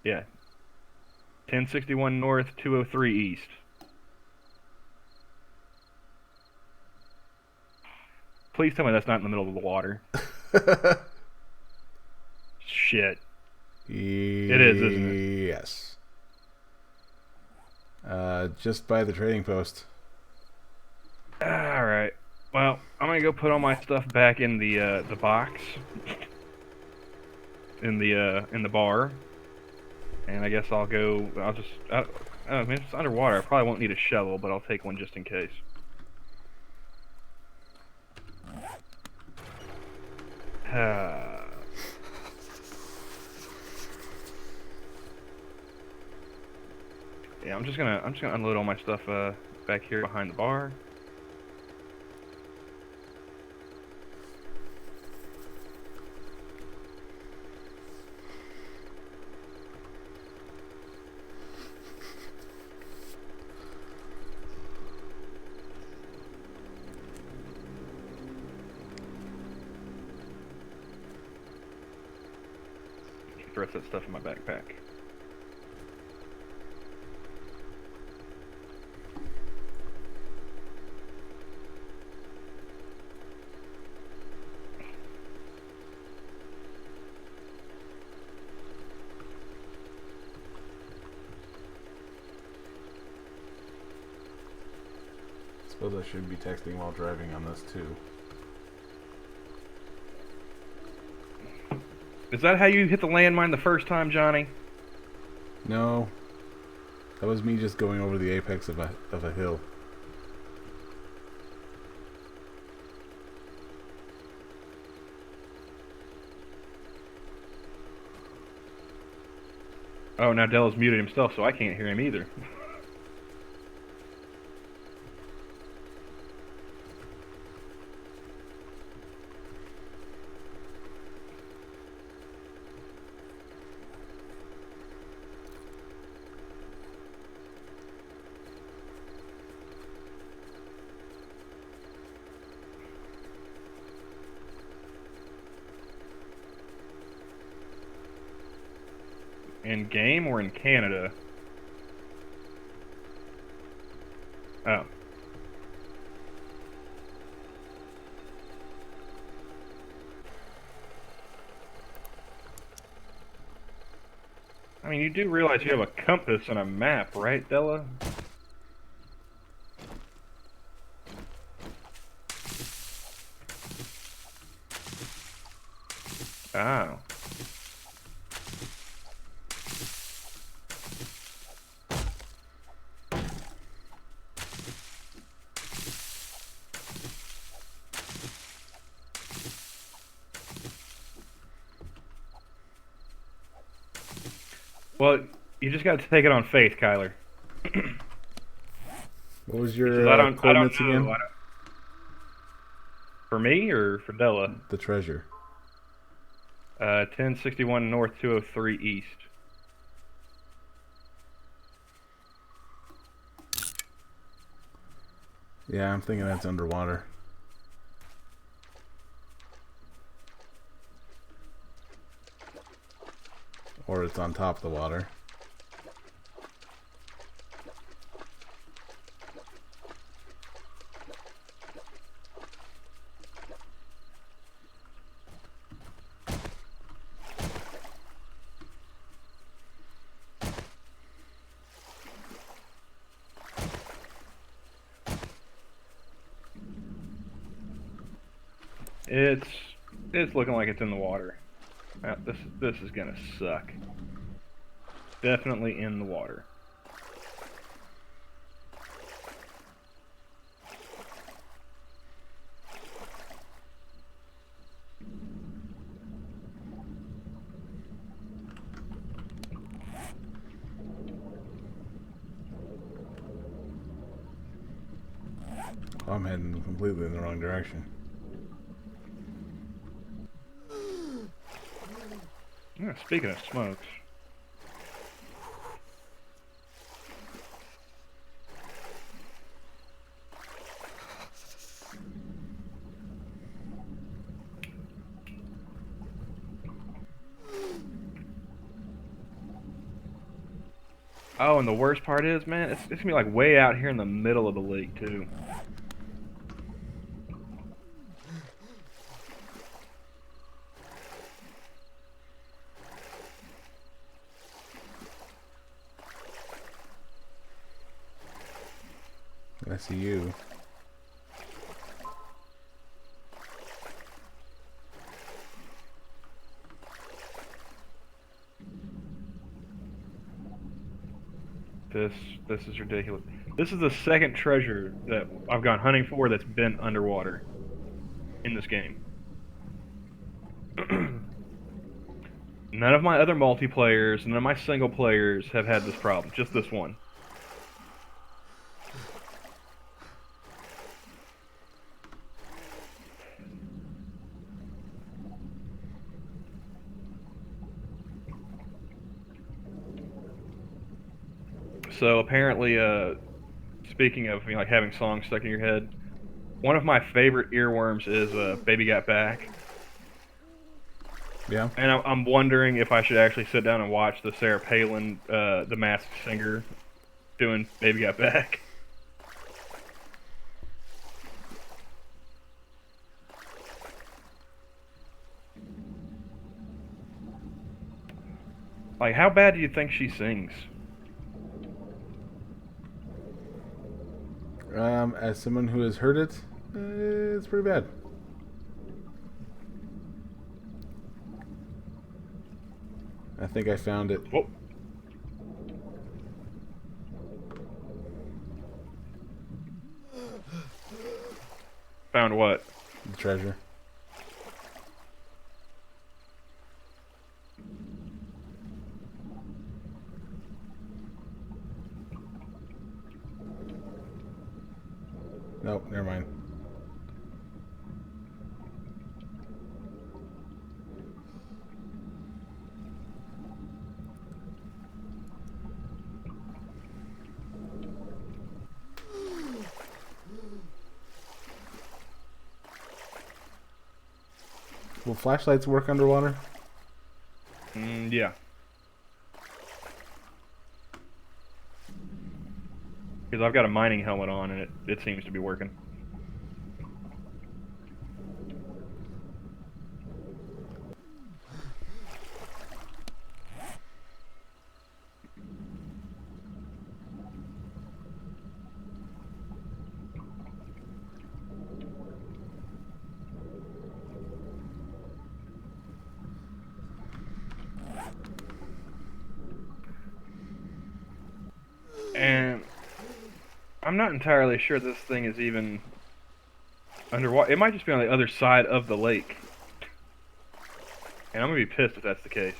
Yeah. 1061 north, 203 east. Please tell me that's not in the middle of the water. Shit. It is, isn't it? Yes. Just by the trading post. Alright. Well, I'm gonna go put all my stuff back in the box. In the bar. And I guess I'll go, I mean, if it's underwater, I probably won't need a shovel, but I'll take one just in case. Yeah, I'm just gonna unload all my stuff back here behind the bar. Keep the rest of that stuff in my backpack. Suppose I should be texting while driving on this too. Is that how you hit the landmine the first time, Johnny? No. That was me just going over the apex of a hill. Oh, now Della's muted himself, so I can't hear him either. In game or in Canada? Oh. I mean, you do realize you have a compass and a map, right, Della? Oh. Well, you just got to take it on faith, Kyler. What was Because your I don't coordinates know. again? For me or for Della? The treasure. 1061 north, 203 east. Yeah, I'm thinking that's underwater. Or it's on top of the water. It's looking like it's in the water. This is gonna suck. Definitely in the water. Oh, I'm heading completely in the wrong direction. Yeah, speaking of smokes. Oh, and the worst part is, man, it's gonna be like way out here in the middle of the lake too. I see you. This is ridiculous. This is the second treasure that I've gone hunting for that's been underwater in this game. None of my other multiplayers, none of my single players have had this problem. Just this one. So apparently, speaking of like having songs stuck in your head, one of my favorite earworms is "Baby Got Back," Yeah. and I'm wondering if I should actually sit down and watch the Sarah Palin, the Masked Singer, doing "Baby Got Back." Like, how bad do you think she sings? As someone who has heard it, it's pretty bad. I think I found it. Whoa. Found what? The treasure. Nope, never mind. Will flashlights work underwater? Yeah. Because I've got a mining helmet on and it seems to be working. And I'm not entirely sure this thing is even underwater. It might just be on the other side of the lake. And I'm going to be pissed if that's the case.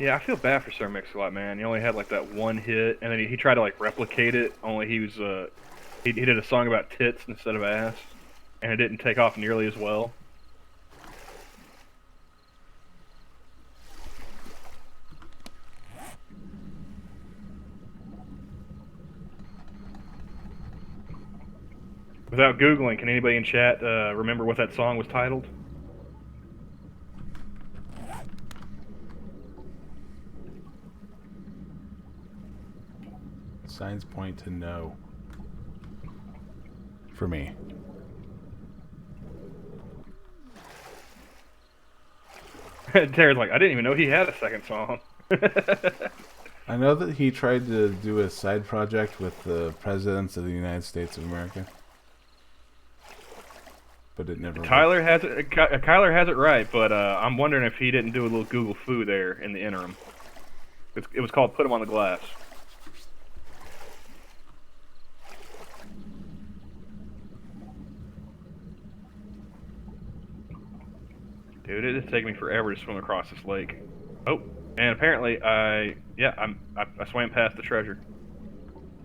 Yeah, I feel bad for Sir Mix-a-Lot, man. He only had like that one hit, and then he tried to like replicate it. Only he was he did a song about tits instead of ass, and it didn't take off nearly as well. Without googling, can anybody in chat remember what that song was titled? Signs point to no. For me. Tara's like, I didn't even know he had a second song. I know that he tried to do a side project with the presidents of the United States of America. But it never Kyler has it right, but I'm wondering if he didn't do a little Google foo there in the interim. It was called "Put 'Em on the Glass." Dude, it is taking me forever to swim across this lake. Oh, and apparently I swam past the treasure,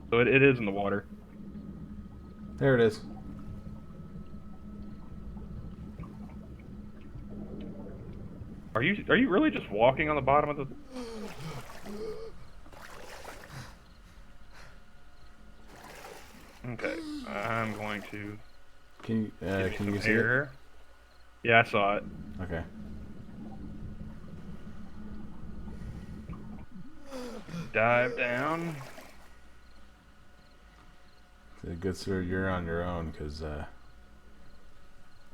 so it is in the water. There it is. Are you really just walking on the bottom of the? Okay, I'm going to Can give me you some see it? air. Yeah, I saw it. Okay. Dive down. Good sir, you're on your own, because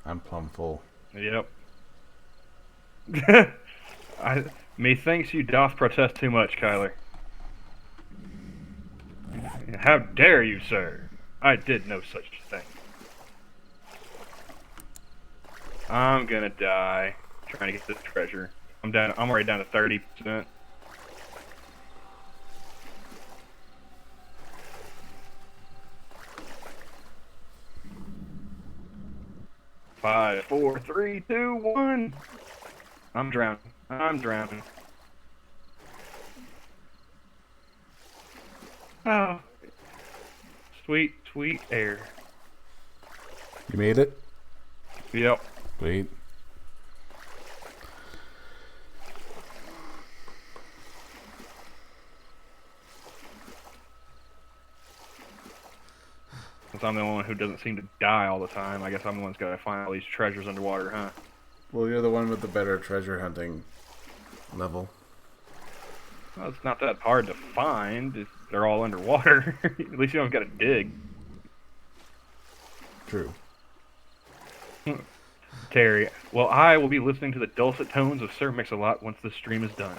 I'm plumb full. Yep. Methinks you doth protest too much, Kyler. How dare you, sir? I did no such thing. I'm gonna die trying to get this treasure. I'm already down to 30%. Five, four, three, two, one. I'm drowning. I'm drowning. Oh, sweet, sweet air. You made it? Yep. Wait. Since I'm the only one who doesn't seem to die all the time, I guess I'm the one that's got to find all these treasures underwater, huh? Well, you're the one with the better treasure hunting level. Well, it's not that hard to find if they're all underwater. At least you don't got to dig. True. Terry, well, I will be listening to the dulcet tones of Sir Mix-a-Lot once the stream is done.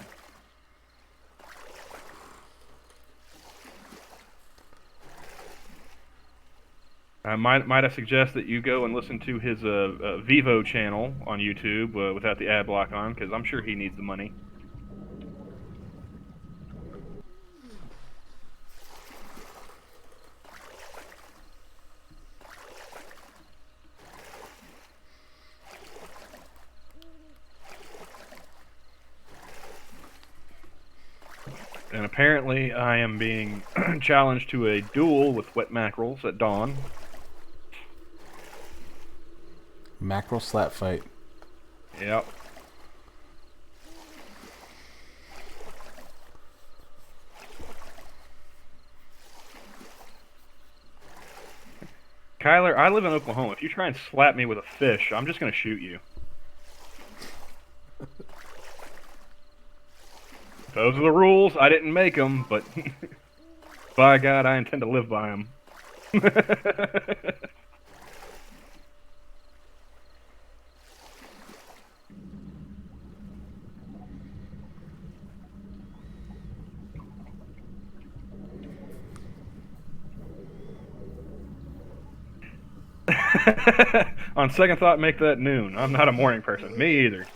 Might I suggest that you go and listen to his Vivo channel on YouTube without the ad block on, because I'm sure he needs the money. And apparently I am being challenged to a duel with wet mackerels at dawn. Mackerel slap fight. Yep. Kyler, I live in Oklahoma. If you try and slap me with a fish, I'm just going to shoot you. Those are the rules. I didn't make them, but by God, I intend to live by them. On second thought, make that noon. I'm not a morning person. Me either.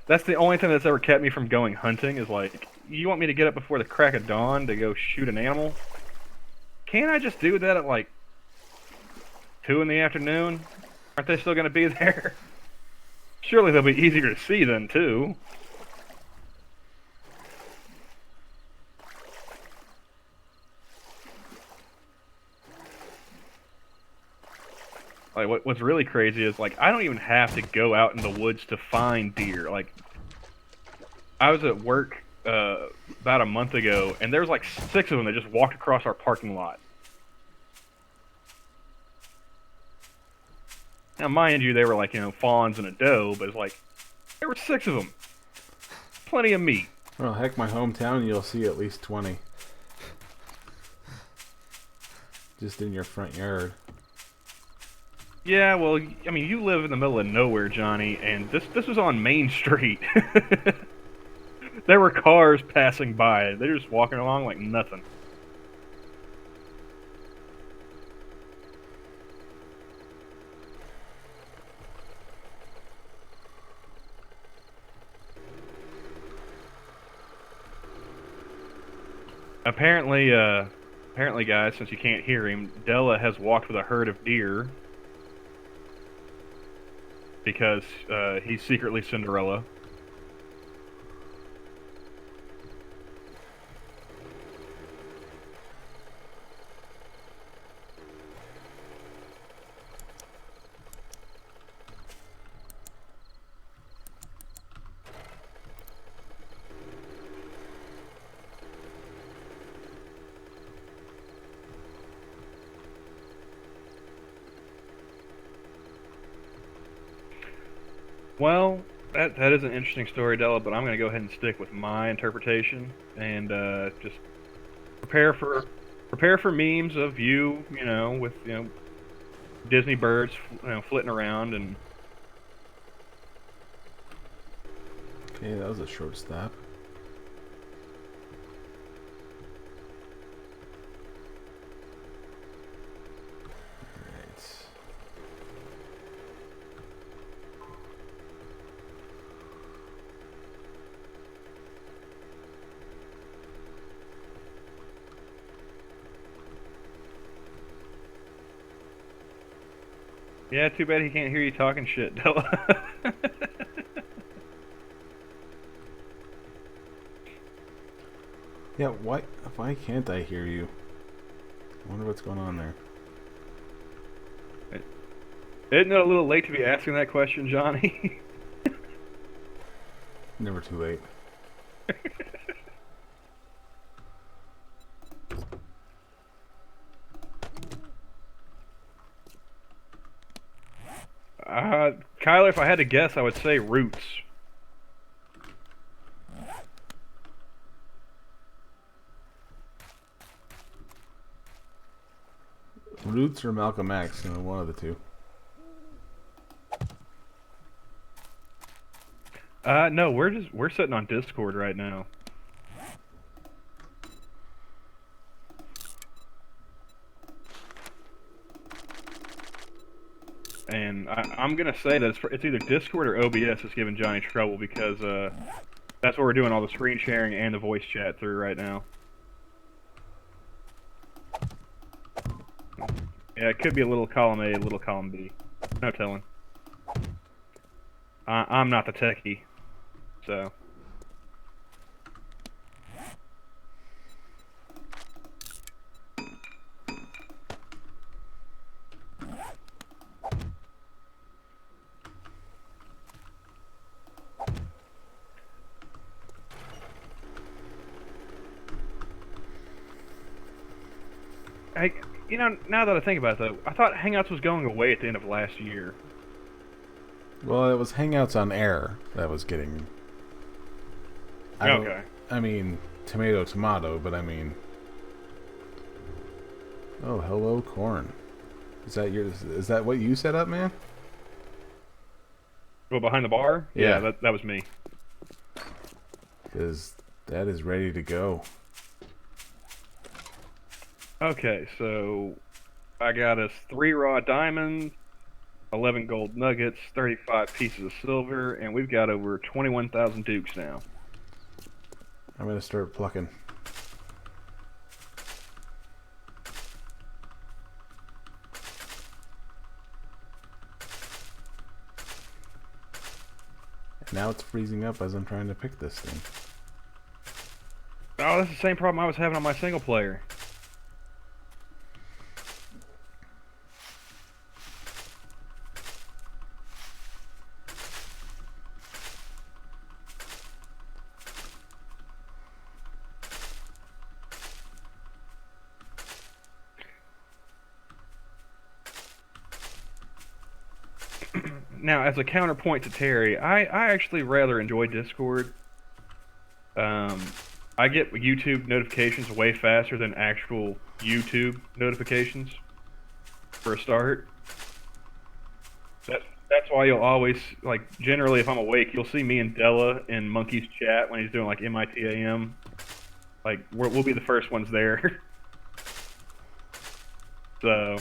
That's the only thing that's ever kept me from going hunting is like, you want me to get up before the crack of dawn to go shoot an animal? Can't I just do that at like 2 in the afternoon? Aren't they still going to be there? Surely they'll be easier to see then, too. Like, what's really crazy is, like, I don't even have to go out in the woods to find deer. Like, I was at work about a month ago, and there was like 6 of them that just walked across our parking lot. Now, mind you, they were like, fawns and a doe, but it's like, there were 6 of them. Plenty of meat. Well, heck, my hometown, you'll see at least 20. Just in your front yard. Yeah, well, I mean, you live in the middle of nowhere, Johnny, and this was on Main Street. There were cars passing by. They're just walking along like nothing. Apparently, guys, since you can't hear him, Della has walked with a herd of deer because he's secretly Cinderella. Well, that is an interesting story, Della, but I'm going to go ahead and stick with my interpretation and just prepare for prepare for memes of you know, with Disney birds, flitting around and. Okay, that was a short stop. Alright. Yeah, too bad he can't hear you talking shit, Della. Yeah, why can't I hear you? I wonder what's going on there. Isn't it a little late to be asking that question, Johnny? Never too late. Kyler, if I had to guess, I would say roots. Roots or Malcolm X, one of the two. No, we're sitting on Discord right now. And I'm gonna say that it's either Discord or OBS that's giving Johnny trouble because that's what we're doing all the screen sharing and the voice chat through right now. Yeah, it could be a little column A, a little column B. No telling. I'm not the techie, so. Now that I think about it, though, I thought Hangouts was going away at the end of last year. Well, it was Hangouts on Air that was getting. Okay. I mean, tomato, but I mean. Oh, hello, corn. Is that what you set up, man? Well, behind the bar? Yeah. That was me. Because that is ready to go. Okay, so I got us 3 raw diamonds, 11 gold nuggets, 35 pieces of silver, and we've got over 21,000 dukes now. I'm going to start plucking. And now it's freezing up as I'm trying to pick this thing. Oh, that's the same problem I was having on my single player. Now, as a counterpoint to Terry, I actually rather enjoy Discord. I get YouTube notifications way faster than actual YouTube notifications, for a start. That's why you'll always, like, generally if I'm awake, you'll see me and Della in Monkey's chat when he's doing, like, MITAM. Like, we'll be the first ones there. So...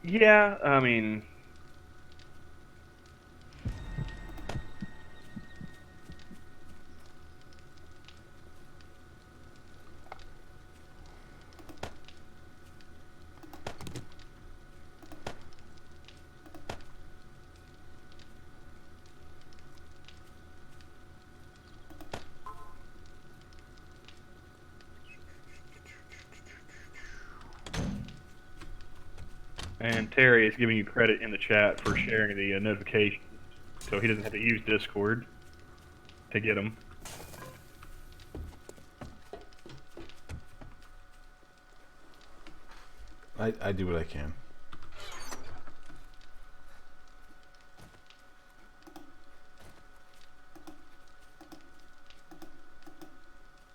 Yeah, I mean... And Terry is giving you credit in the chat for sharing the notification, so he doesn't have to use Discord to get them. I do what I can.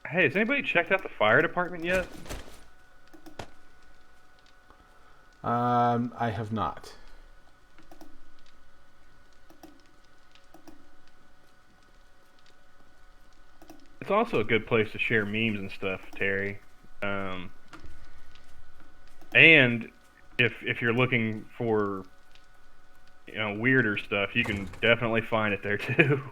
Hey, has anybody checked out the fire department yet? I have not. It's also a good place to share memes and stuff, Terry. And if you're looking for weirder stuff, you can definitely find it there too.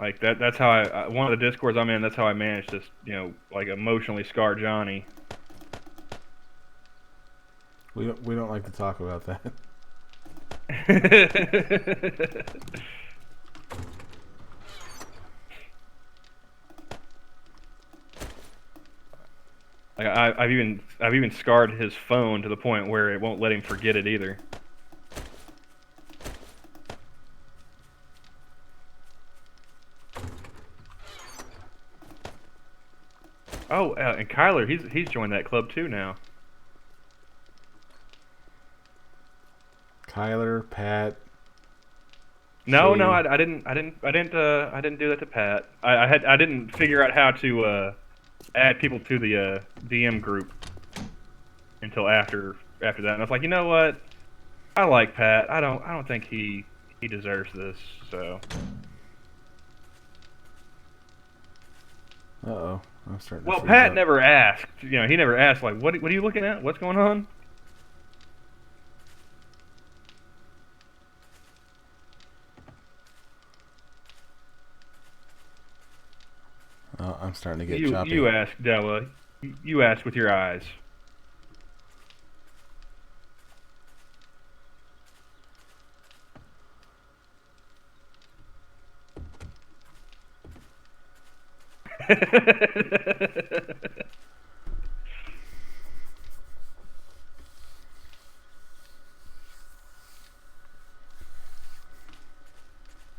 Like that's how I one of the discords I'm in. That's how I managed to like emotionally scar Johnny. We don't like to talk about that. Like I've even scarred his phone to the point where it won't let him forget it either. Oh, and Kyler, he's joined that club too now. Kyler, Pat. No, Shane. no, I didn't do that to Pat. I didn't figure out how to add people to the DM group until after that. And I was like, you know what? I like Pat. I don't think he deserves this. So. Uh-oh. I'm starting to Well, freeze Pat up. never asked. He never asked like, what are you looking at? What's going on? Oh, I'm starting to get You choppy. you asked, Della. You asked with your eyes.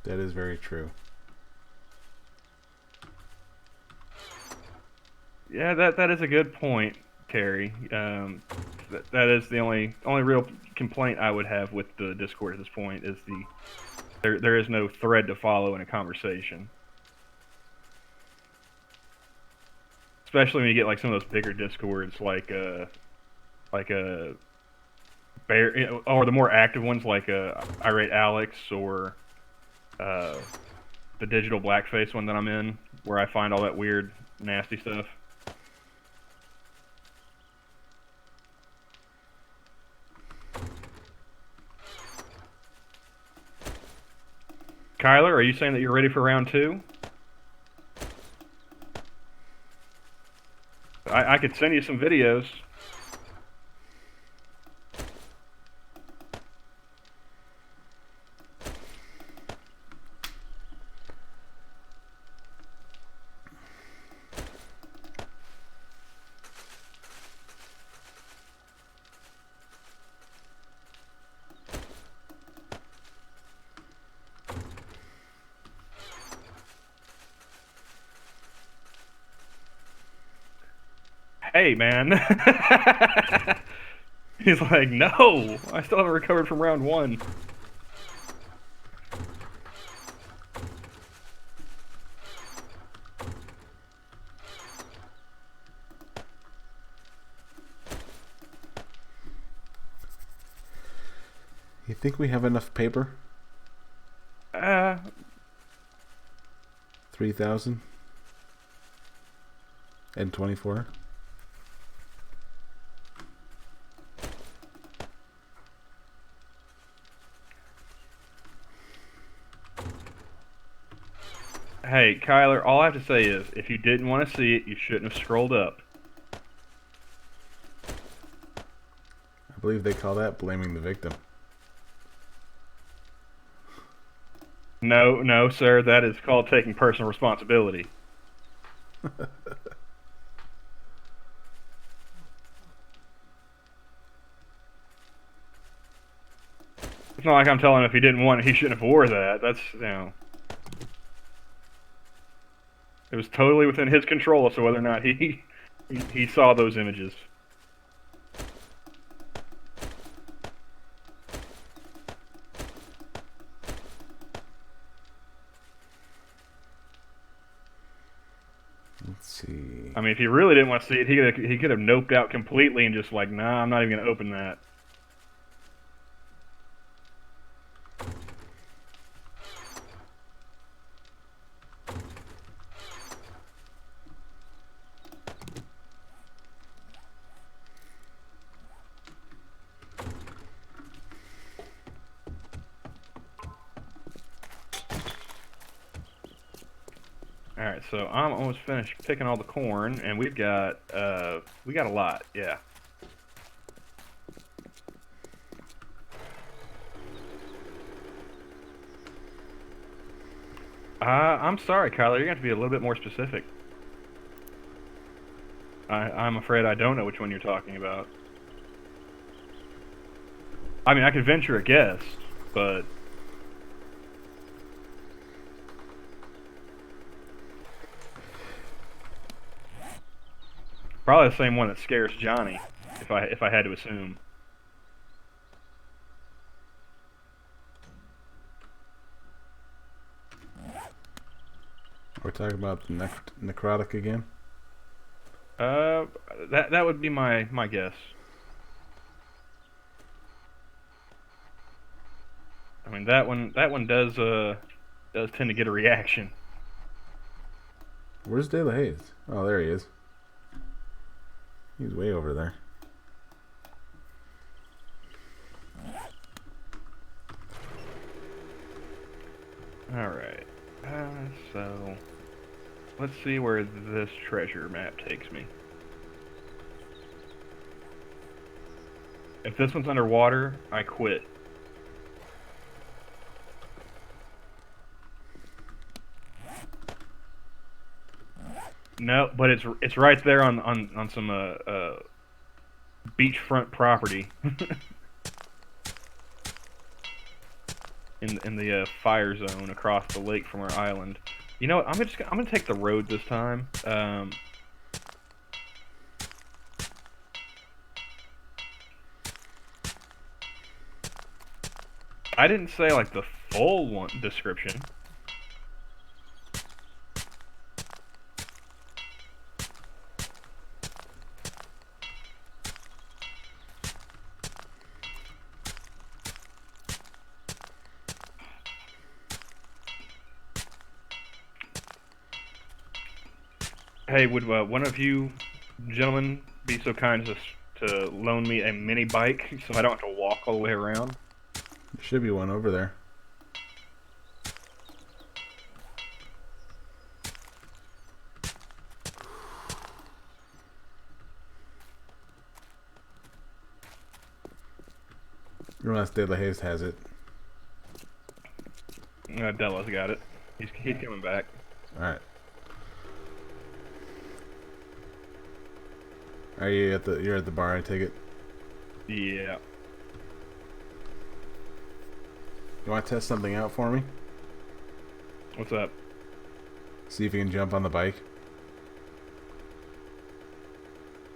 That is very true. Yeah, that is a good point, Terry. That is the only real complaint I would have with the Discord at this point is there is no thread to follow in a conversation. Especially when you get like some of those bigger Discords, like a bear, or the more active ones like Irate Alex or the Digital Blackface one that I'm in, where I find all that weird, nasty stuff. Kyler, are you saying that you're ready for round 2? I could send you some videos. Hey, man. He's like, no, I still haven't recovered from round 1. You think we have enough paper? 3,000 and 24. Hey, Kyler, all I have to say is, if you didn't want to see it, you shouldn't have scrolled up. I believe they call that blaming the victim. No, sir, that is called taking personal responsibility. It's not like I'm telling him if he didn't want it, he shouldn't have wore that. That's, you know. It was totally within his control as to whether or not he saw those images. Let's see. I mean, if he really didn't want to see it, he could have noped out completely and just like, nah, I'm not even gonna open that. Alright, so I'm almost finished picking all the corn, and we got a lot, yeah. I'm sorry, Kyler, you're gonna have to be a little bit more specific. I'm afraid I don't know which one you're talking about. I mean, I could venture a guess, but... Probably the same one that scares Johnny, if I had to assume. We're talking about the necrotic again. That would be my guess. I mean, that one does tend to get a reaction. Where's De La Haze? Oh, there he is. He's way over there. Alright. So... Let's see where this treasure map takes me. If this one's underwater, I quit. No, but it's right there on some beachfront property. in the fire zone across the lake from our island. You know what? I'm gonna take the road this time. I didn't say like the full one description. Hey, would one of you gentlemen be so kind as to loan me a mini bike so I don't have to walk all the way around? There should be one over there. Unless De La Haze has it. Della's got it. He's coming back. Alright. Are you you're at the bar, I take it? Yeah. You want to test something out for me? What's up? See if you can jump on the bike?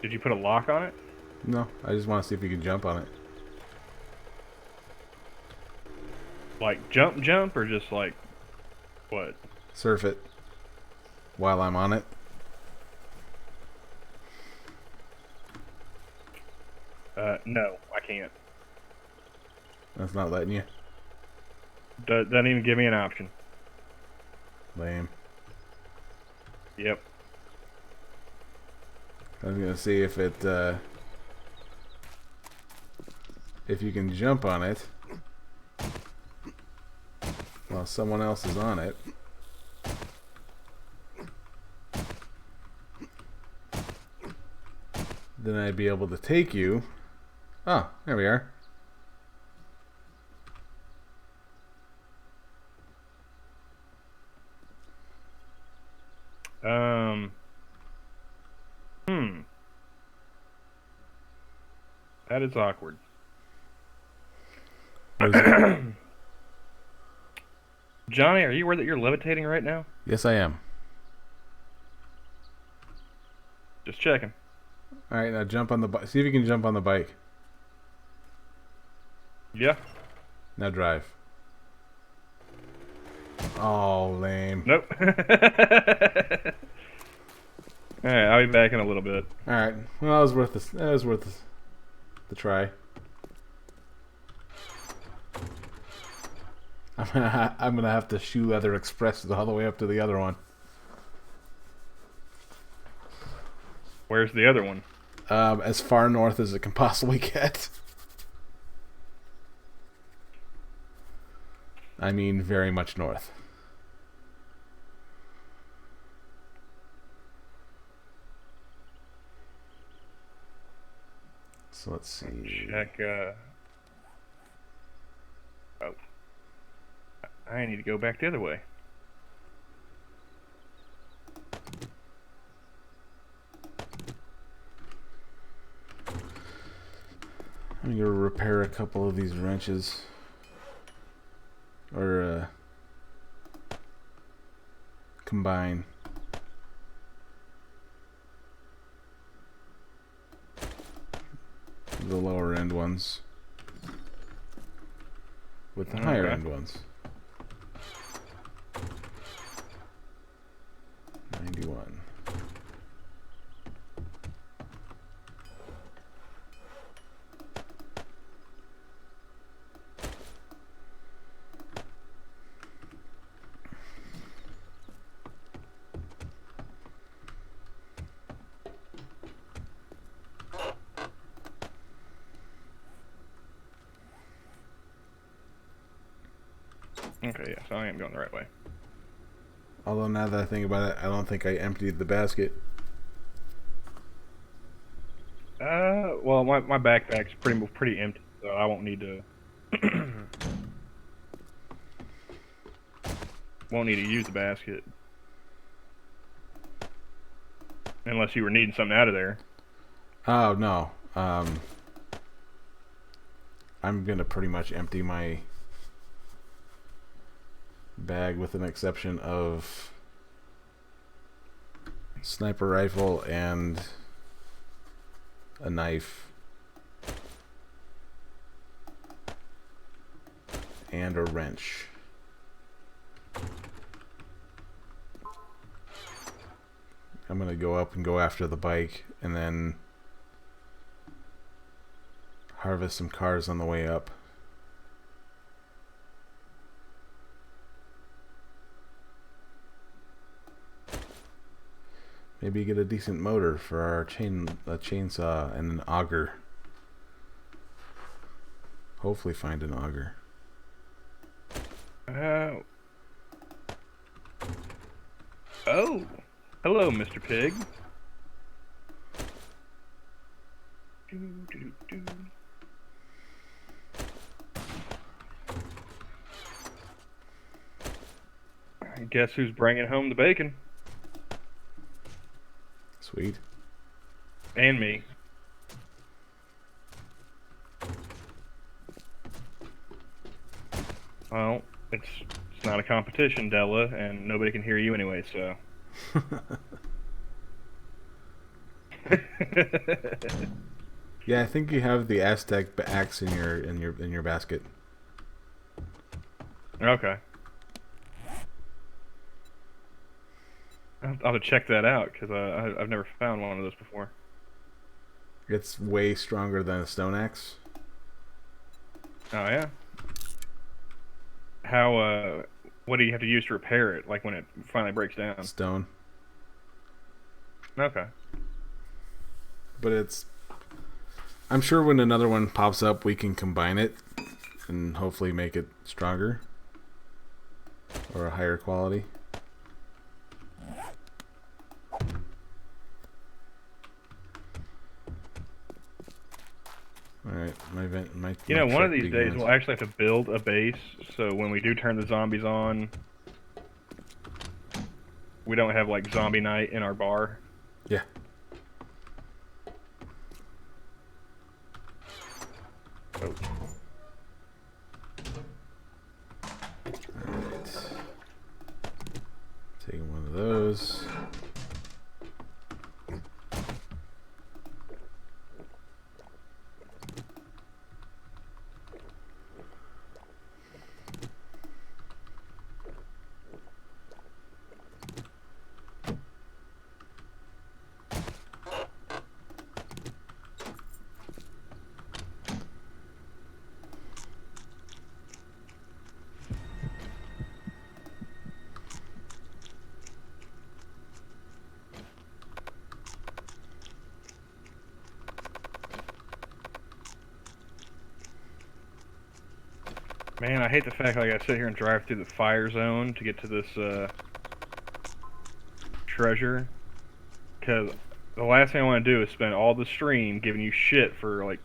Did you put a lock on it? No, I just want to see if you can jump on it. Like jump, or just like what? Surf it while I'm on it. No, I can't. That's not letting you. Doesn't even give me an option. Lame. Yep. I was gonna see if it if you can jump on it while someone else is on it. Then I'd be able to take you. Oh, there we are. That is awkward. Where's it? Johnny, are you aware that you're levitating right now? Yes, I am. Just checking. All right, now jump on the bike. See if you can jump on the bike. Yeah. Now drive. Oh, lame. Nope. Alright, I'll be back in a little bit. All right. Well, that was worth this. That was worth this, the try. I'm gonna have to shoe leather express it all the way up to the other one. Where's the other one? As far north as it can possibly get. I mean, very much north. So let's see. Check, Oh. I need to go back the other way. I'm gonna repair a couple of these wrenches. Or, combine. The lower end ones with the higher end ones. 91. Okay, yeah, so I am going the right way. Although now that I think about it, I don't think I emptied the basket. Well, my backpack's pretty empty, so I won't need to use the basket. Unless you were needing something out of there. Oh no. I'm gonna pretty much empty my bag with an exception of sniper rifle and a knife and a wrench. I'm gonna go up and go after the bike and then harvest some cars on the way up. Maybe get a decent motor for our chainsaw and an auger. Hopefully find an auger. Oh, hello, Mr. Pig. Guess who's bringing home the bacon? Sweet. And me. Well, it's not a competition, Della, and nobody can hear you anyway, so. Yeah, I think you have the Aztec axe in your basket. Okay. I'll have to check that out because I've never found one of those before. It's way stronger than a stone axe. Oh yeah. How? What do you have to use to repair it? Like when it finally breaks down? Stone. Okay. But it's... I'm sure when another one pops up, we can combine it and hopefully make it stronger or a higher quality. Alright, my You know, one of check these days begins. we'll actually have to build a base, so when we do turn the zombies on, we don't have like zombie night in our bar. Yeah. Oh. those. Man, I hate the fact like I sit here and drive through the fire zone to get to this treasure, because the last thing I want to do is spend all the stream giving you shit for like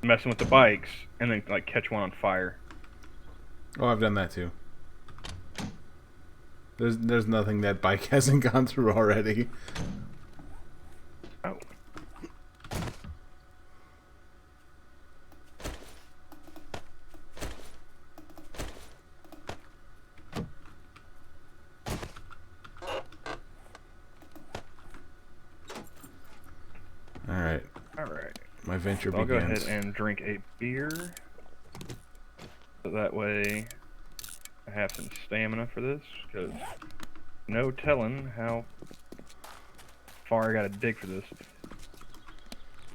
messing with the bikes and then like catch one on fire. Oh, I've done that too. There's nothing that bike hasn't gone through already. Oh. Alright. Alright. My venture I'll go begins. ahead and drink a beer. So that way I have some stamina for this, because no telling how far I gotta dig for this.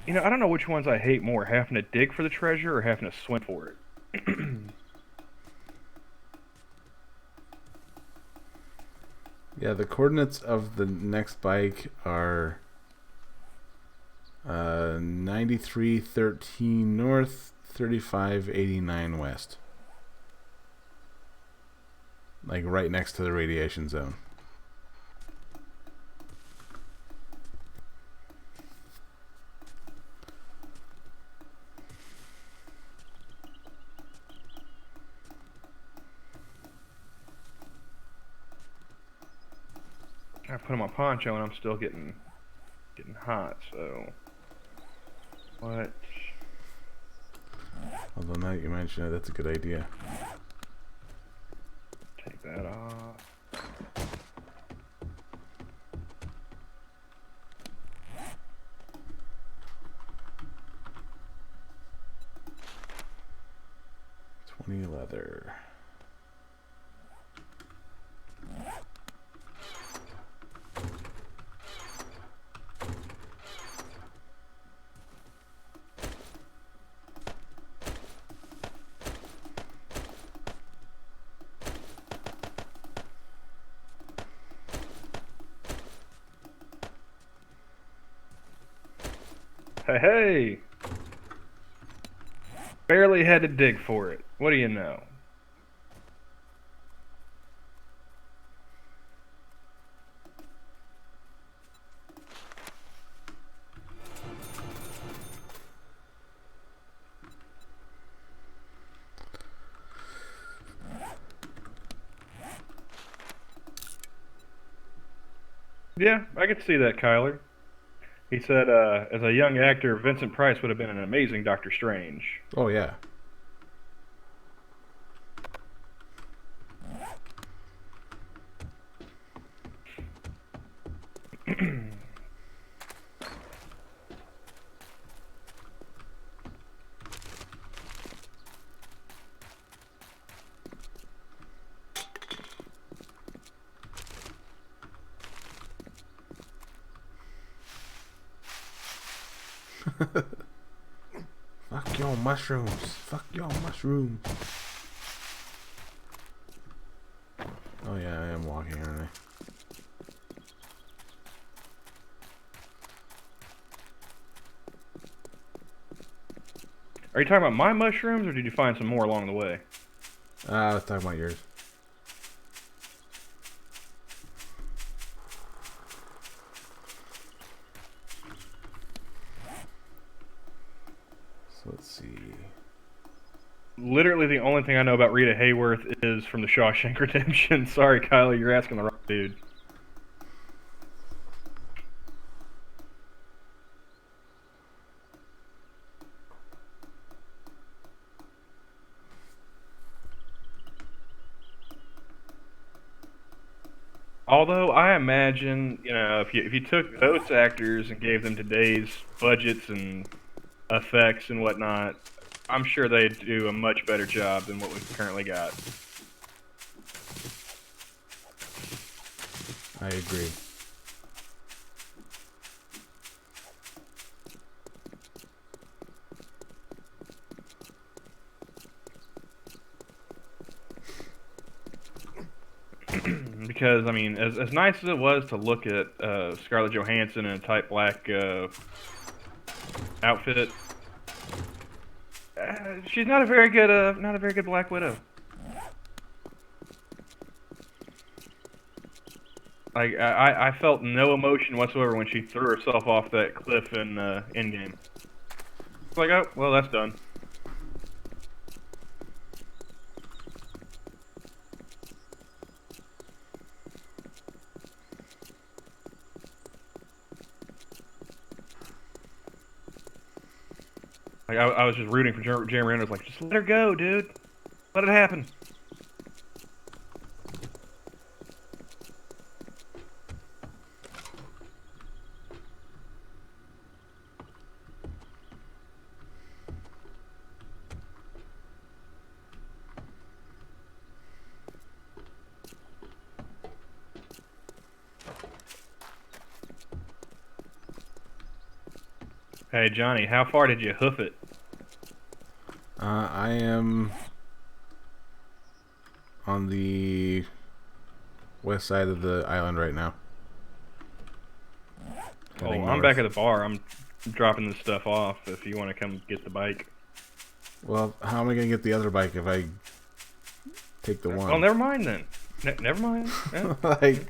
You know, I don't know which ones I hate more, having to dig for the treasure or having to swim for it. Yeah, the coordinates of the next bike are 9313 north, 3589 west. Like right next to the radiation zone. I put on my poncho and I'm still getting hot, so what? Although now that you mention it, that's a good idea. Take that off. Leather. Hey! Barely had to dig for it. What do you know? Yeah, I could see that, Kyler. He said, as a young actor, Vincent Price would have been an amazing Doctor Strange. Oh, yeah. Fuck your mushrooms. Fuck your mushrooms. Oh yeah, I am walking, aren't I? Are you talking about my mushrooms, or did you find some more along the way? Let's talk about yours. So let's see. Literally the only thing I know about Rita Hayworth is from the Shawshank Redemption. Sorry, Kylie, you're asking the wrong dude. Although I imagine, if you took those actors and gave them today's budgets and effects and whatnot, I'm sure they'd do a much better job than what we've currently got. I agree. Because I mean, as nice as it was to look at Scarlett Johansson in a tight black outfit, she's not a very good Black Widow. Like I felt no emotion whatsoever when she threw herself off that cliff in Endgame. It's like, oh well, that's done. Like I was just rooting for Jeremy Renner. I was like, just let her go, dude. Let it happen. Hey Johnny, how far did you hoof it? I am on the west side of the island right now. Oh, Heading I'm north. back at the bar. I'm dropping this stuff off if you want to come get the bike. Well, how am I gonna get the other bike if I take the one? Well, never mind then. Never mind. Yeah. Like,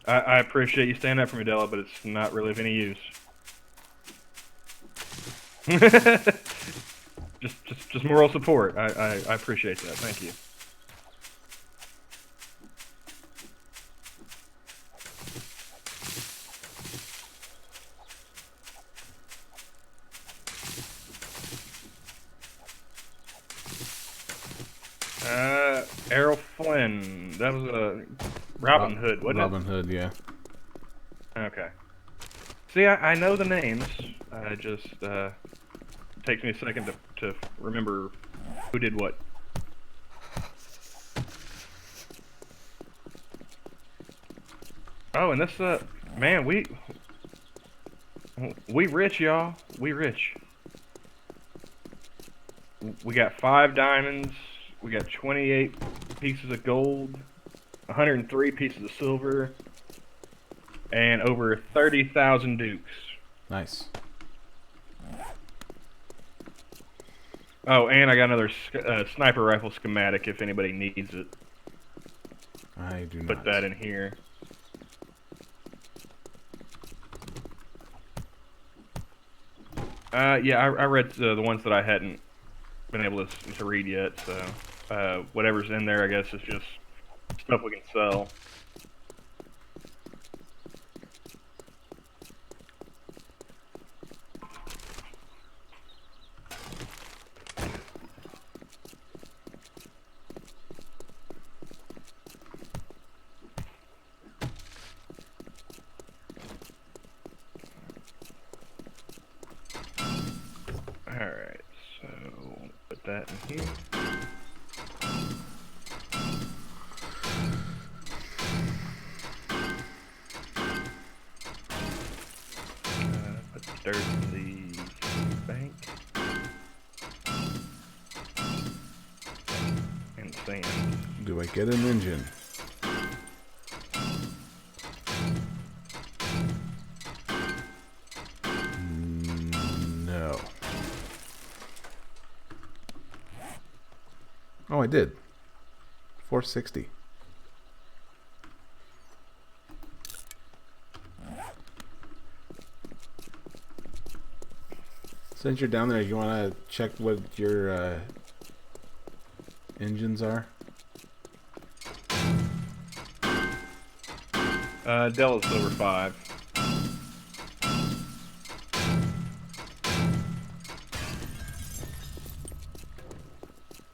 I appreciate you standing up for me, Della, but it's not really of any use. just moral support. I appreciate that. Thank you. Errol Flynn. That was a Robin Hood, wasn't Robin Hood, yeah. it? Okay. See, I know the names. I just takes me a second to remember who did what. Oh, and this man, we rich, y'all. We rich. We got 5 diamonds. We got 28 pieces of gold, 103 pieces of silver, and over 30,000 dukes. Nice. Oh, and I got another sniper rifle schematic if anybody needs it. I do not. Put that in here. Yeah, I read the ones that I hadn't been able to read yet, so whatever's in there, I guess, is just stuff we can sell. Alright, so put that in here. Put dirt in the bank. And sand. Do I get an engine? No. Oh, I did. 460. Since you're down there, you want to check what your engines are? Della's over 5.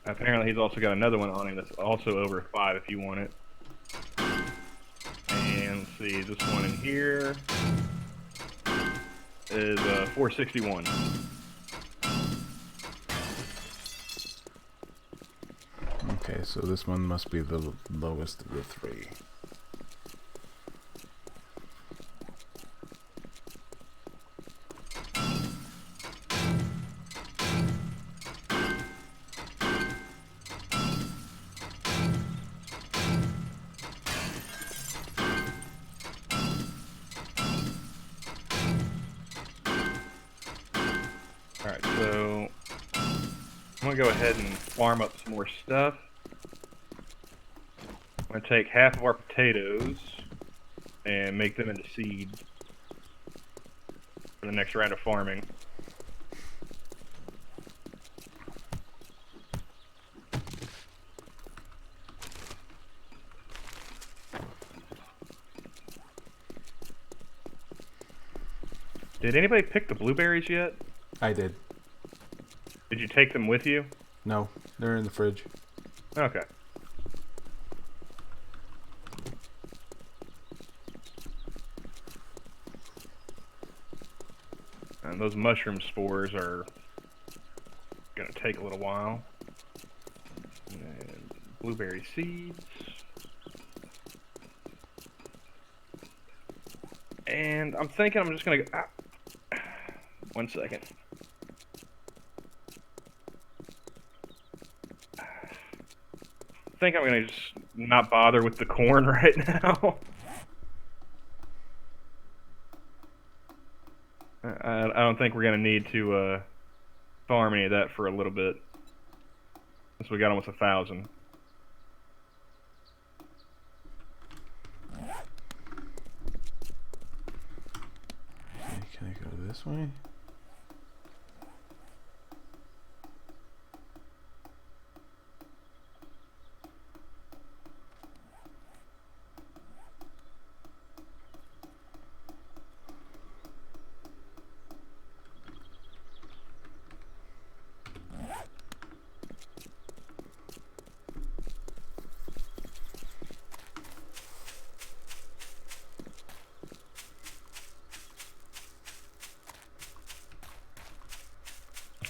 Apparently, he's also got another one on him that's also over 5 if you want it. And let's see, this one in here is 461. Okay, so this one must be the lowest of the three. Alright, so I'm going to go ahead and farm up some more stuff. I'm going to take half of our potatoes and make them into seed for the next round of farming. Did anybody pick the blueberries yet? I did. Did you take them with you? No, they're in the fridge. Okay. And those mushroom spores are gonna take a little while. And blueberry seeds. And I'm thinking I'm just gonna go... 1 second. I think I'm gonna just not bother with the corn right now. I don't think we're gonna need to farm any of that for a little bit, since we got almost 1,000. Okay, can I go this way?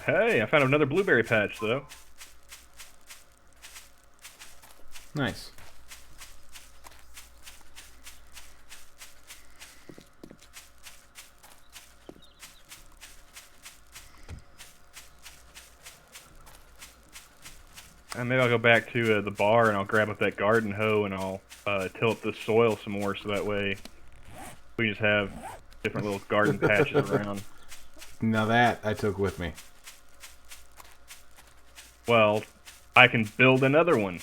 Hey, I found another blueberry patch though. Nice. And maybe I'll go back to the bar and I'll grab up that garden hoe and I'll till up the soil some more, so that way we just have different little garden patches around. Now that I took with me. Well, I can build another one.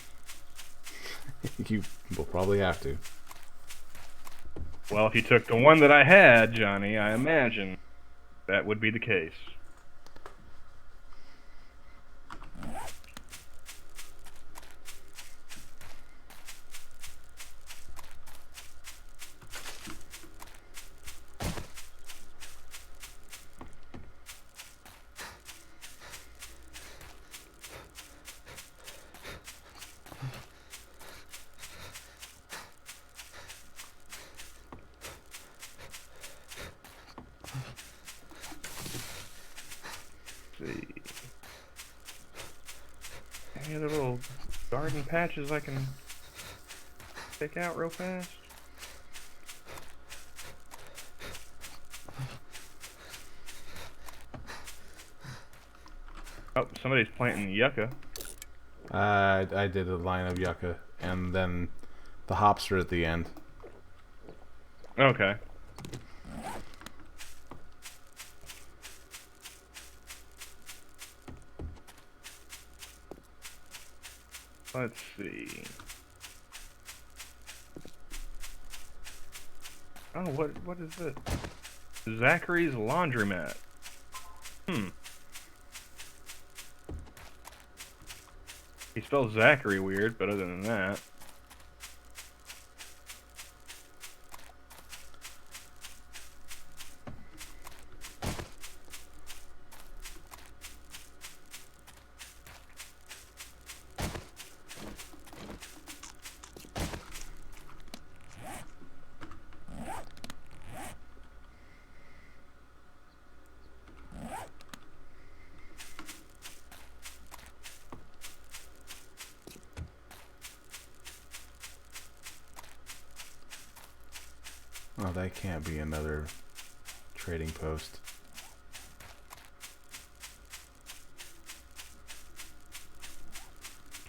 You will probably have to. Well, if you took the one that I had, Johnny, I imagine that would be the case. See. Any other little garden patches I can pick out real fast? Oh, somebody's planting yucca. I did a line of yucca, and then the hops are at the end. Okay. Let's see. Oh, what is this? Zachary's laundromat. He spells Zachary weird, but other than that. that can't be another trading post.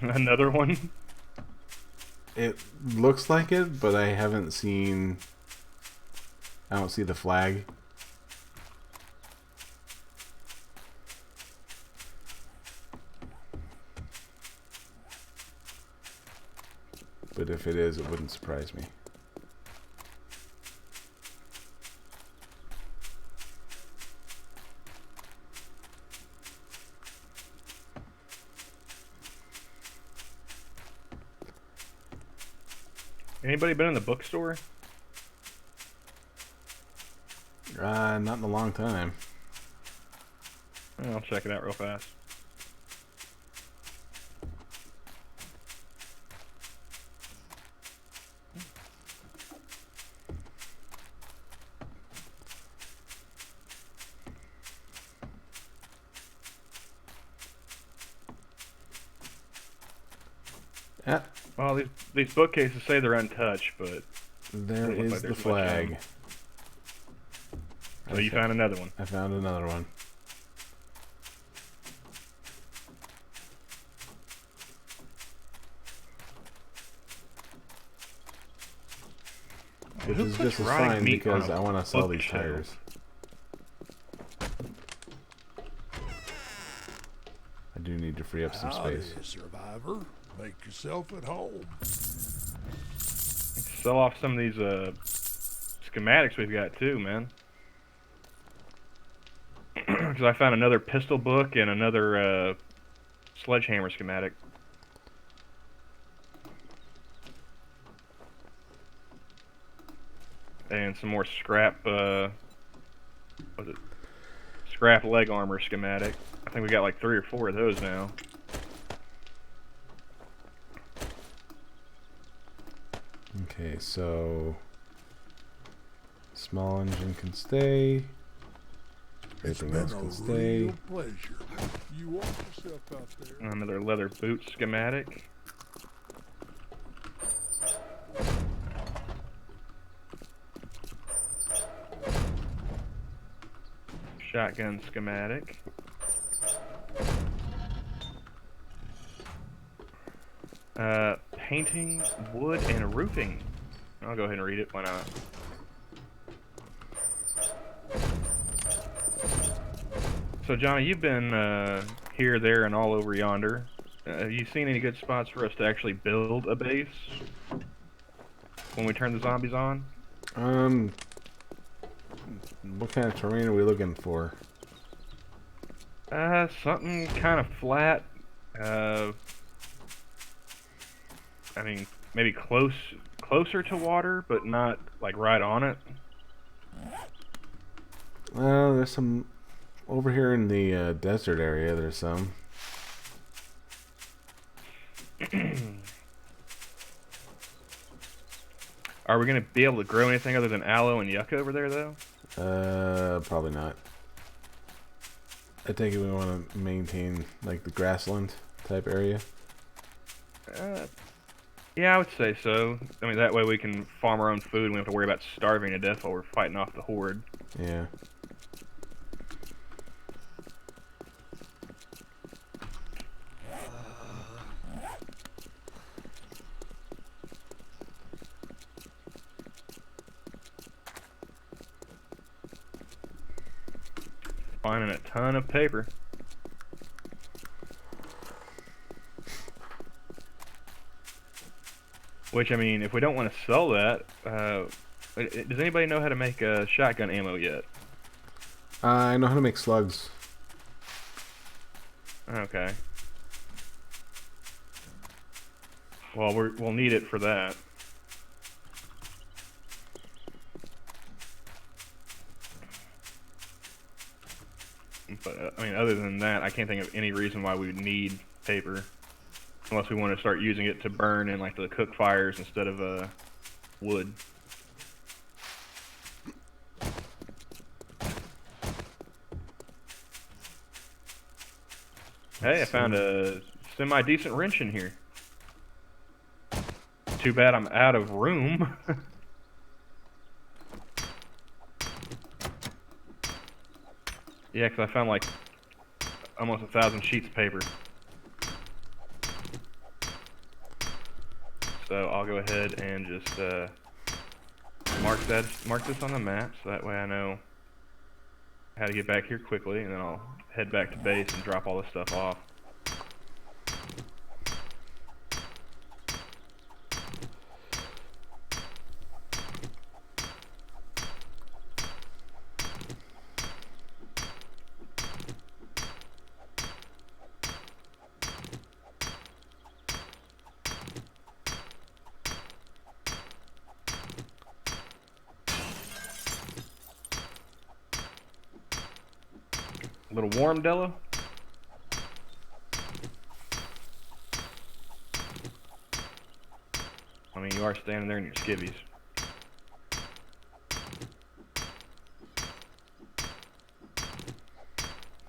Another one? It looks like it, but I haven't seen... I don't see the flag. But if it is, it wouldn't surprise me. Anybody been in the bookstore? Not in a long time. I'll check it out real fast. Yeah, Well, these bookcases say they're untouched, but there doesn't look is like the there's much in flag. them. So you found another one. I found another one. Which Who is puts just as rotting fine meat on because a I want to sell these bookshelf? tires. I do need to free up some Howdy, space. survivor. Make yourself at home. Sell off some of these schematics we've got too, man. Because I found another pistol book and another sledgehammer schematic. And some more scrap, what's it? Scrap leg armor schematic. I think we got like 3 or 4 of those now. Okay, so small engine can stay. It's Everything been else a can stay. real pleasure. You walk yourself out there. Another leather boot schematic. Shotgun schematic. Painting, wood, and roofing. I'll go ahead and read it. Why not? So, Johnny, you've been here, there, and all over yonder. Have you seen any good spots for us to actually build a base when we turn the zombies on? What kind of terrain are we looking for? Something kind of flat. I mean, maybe closer to water, but not like right on it. There's some over here in the desert area. There's some. Are we gonna be able to grow anything other than aloe and yucca over there, though? Probably not. I take it we want to maintain like the grassland type area. Yeah, I would say so. I mean, that way we can farm our own food and we don't have to worry about starving to death while we're fighting off the horde. Yeah. Finding a ton of paper. Which, I mean, if we don't want to sell that, does anybody know how to make shotgun ammo yet? I know how to make slugs. Okay. Well, we'll need it for that. But, I mean, other than that, I can't think of any reason why we would need paper. Unless we want to start using it to burn in, like, the cook fires instead of wood. Hey, I found a semi-decent wrench in here. Too bad I'm out of room. Yeah, because I found like almost 1,000 sheets of paper. So I'll go ahead and just mark this on the map, so that way I know how to get back here quickly, and then I'll head back to base and drop all this stuff off. A little warm, Della? I mean, you are standing there in your skivvies.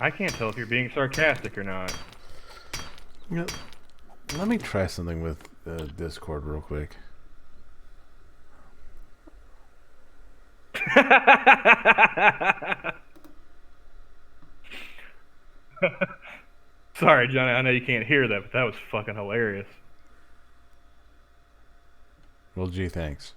I can't tell if you're being sarcastic or not. You know, let me try something with Discord real quick. Sorry, Johnny, I know you can't hear that, but that was fucking hilarious. Well, gee, thanks.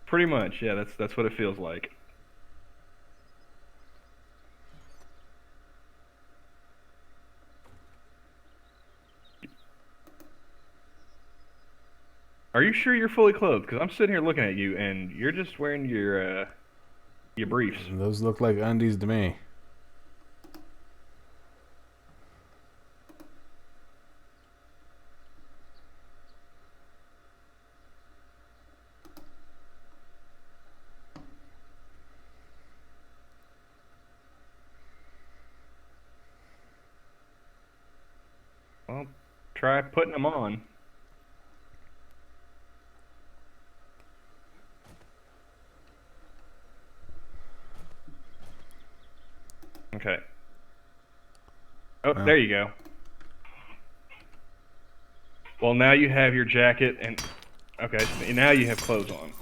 Pretty much, yeah, that's what it feels like. Are you sure you're fully clothed? Because I'm sitting here looking at you, and you're just wearing your briefs. Those look like undies to me. Well, try putting them on. Okay. Oh, Oh. there you go. Well, now you have your jacket and... Okay, so now you have clothes on.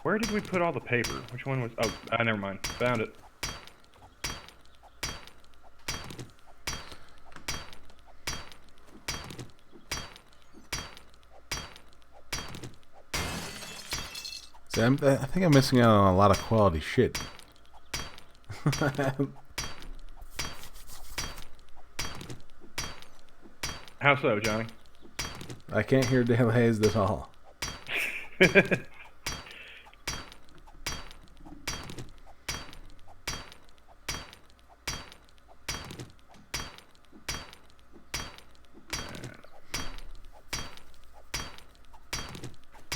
Where did we put all the paper? Which one was... Oh, never mind. Found it. See, I think I'm missing out on a lot of quality shit. How so, Johnny? I can't hear delays at all.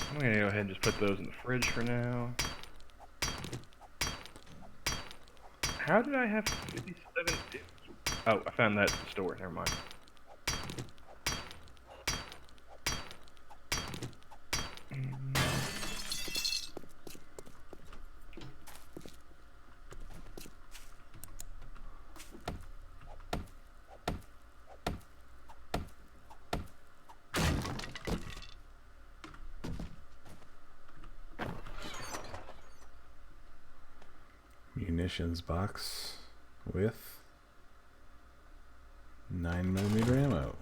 I'm gonna go ahead and just put those in the fridge for now. How did I have 57? Oh, I found that at the store. Never mind. Munitions box with 9mm ammo.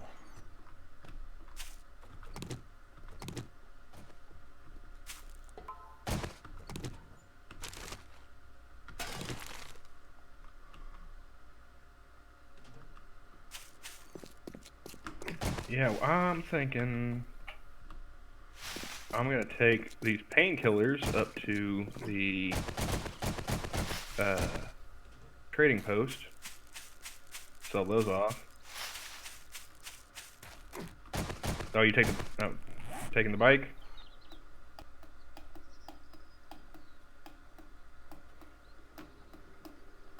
Yeah, I'm thinking I'm gonna take these painkillers up to the trading post, sell those off. Oh, you take the taking the bike?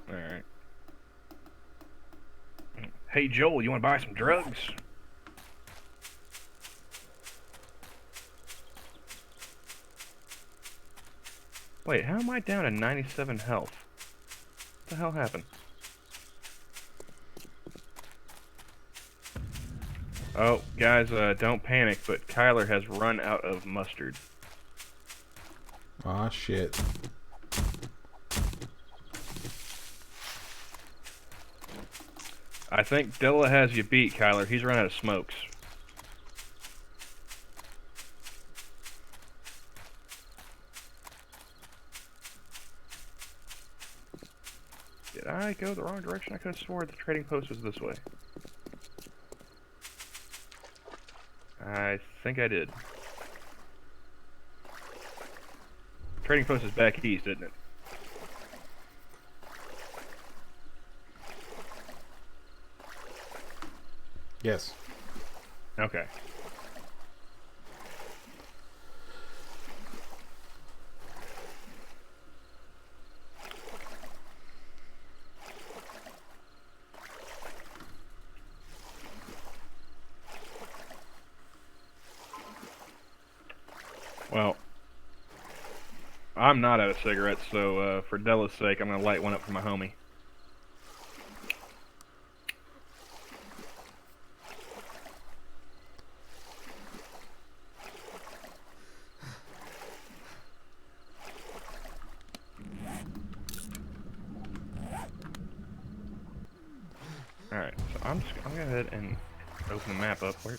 All right. Hey Joel, you want to buy some drugs? Wait, how am I down to 97 health? What the hell happened? Oh, guys, don't panic, but Kyler has run out of mustard. Aw, shit. I think Dilla has you beat, Kyler. He's run out of smokes. Did I go the wrong direction? I could have swore the trading post was this way. I think I did. Trading post is back east, isn't it? Yes. Okay. Well, I'm not out of cigarettes, so for Della's sake, I'm gonna light one up for my homie. Alright, so I'm gonna go ahead and open the map up. Where?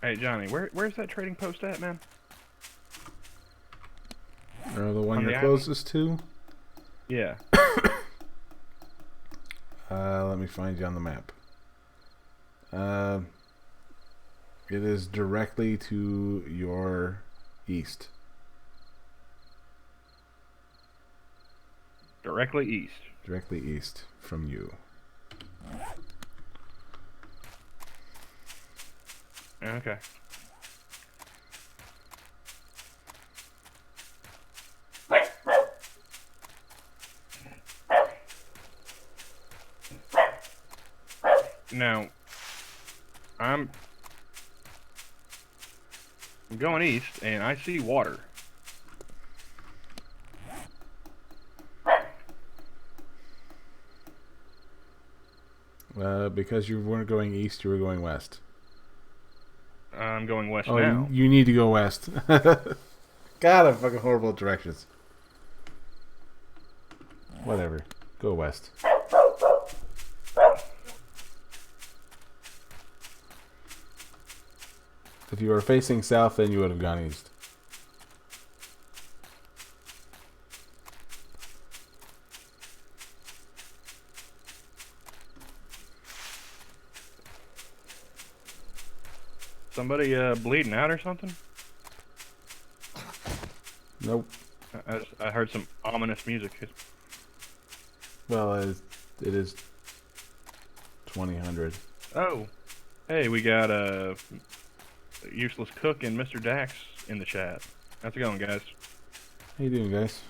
Hey Johnny, where's that trading post at, man? Or the one On the you're island? closest to? Yeah. Let me find you on the map. It is directly to your east. Directly east. Directly east from you. Okay. Now, I'm going east, and I see water. Because you weren't going east, you were going west. I'm going west Oh, now. you need to go west. God, I'm fucking horrible at directions. Whatever. Go west. If you were facing south, then you would have gone east. Somebody bleeding out or something? Nope. I heard some ominous music. Well, it is 2000. Oh, hey, we got a useless cook and Mr. Dax in the chat. How's it going, guys? How you doing, guys?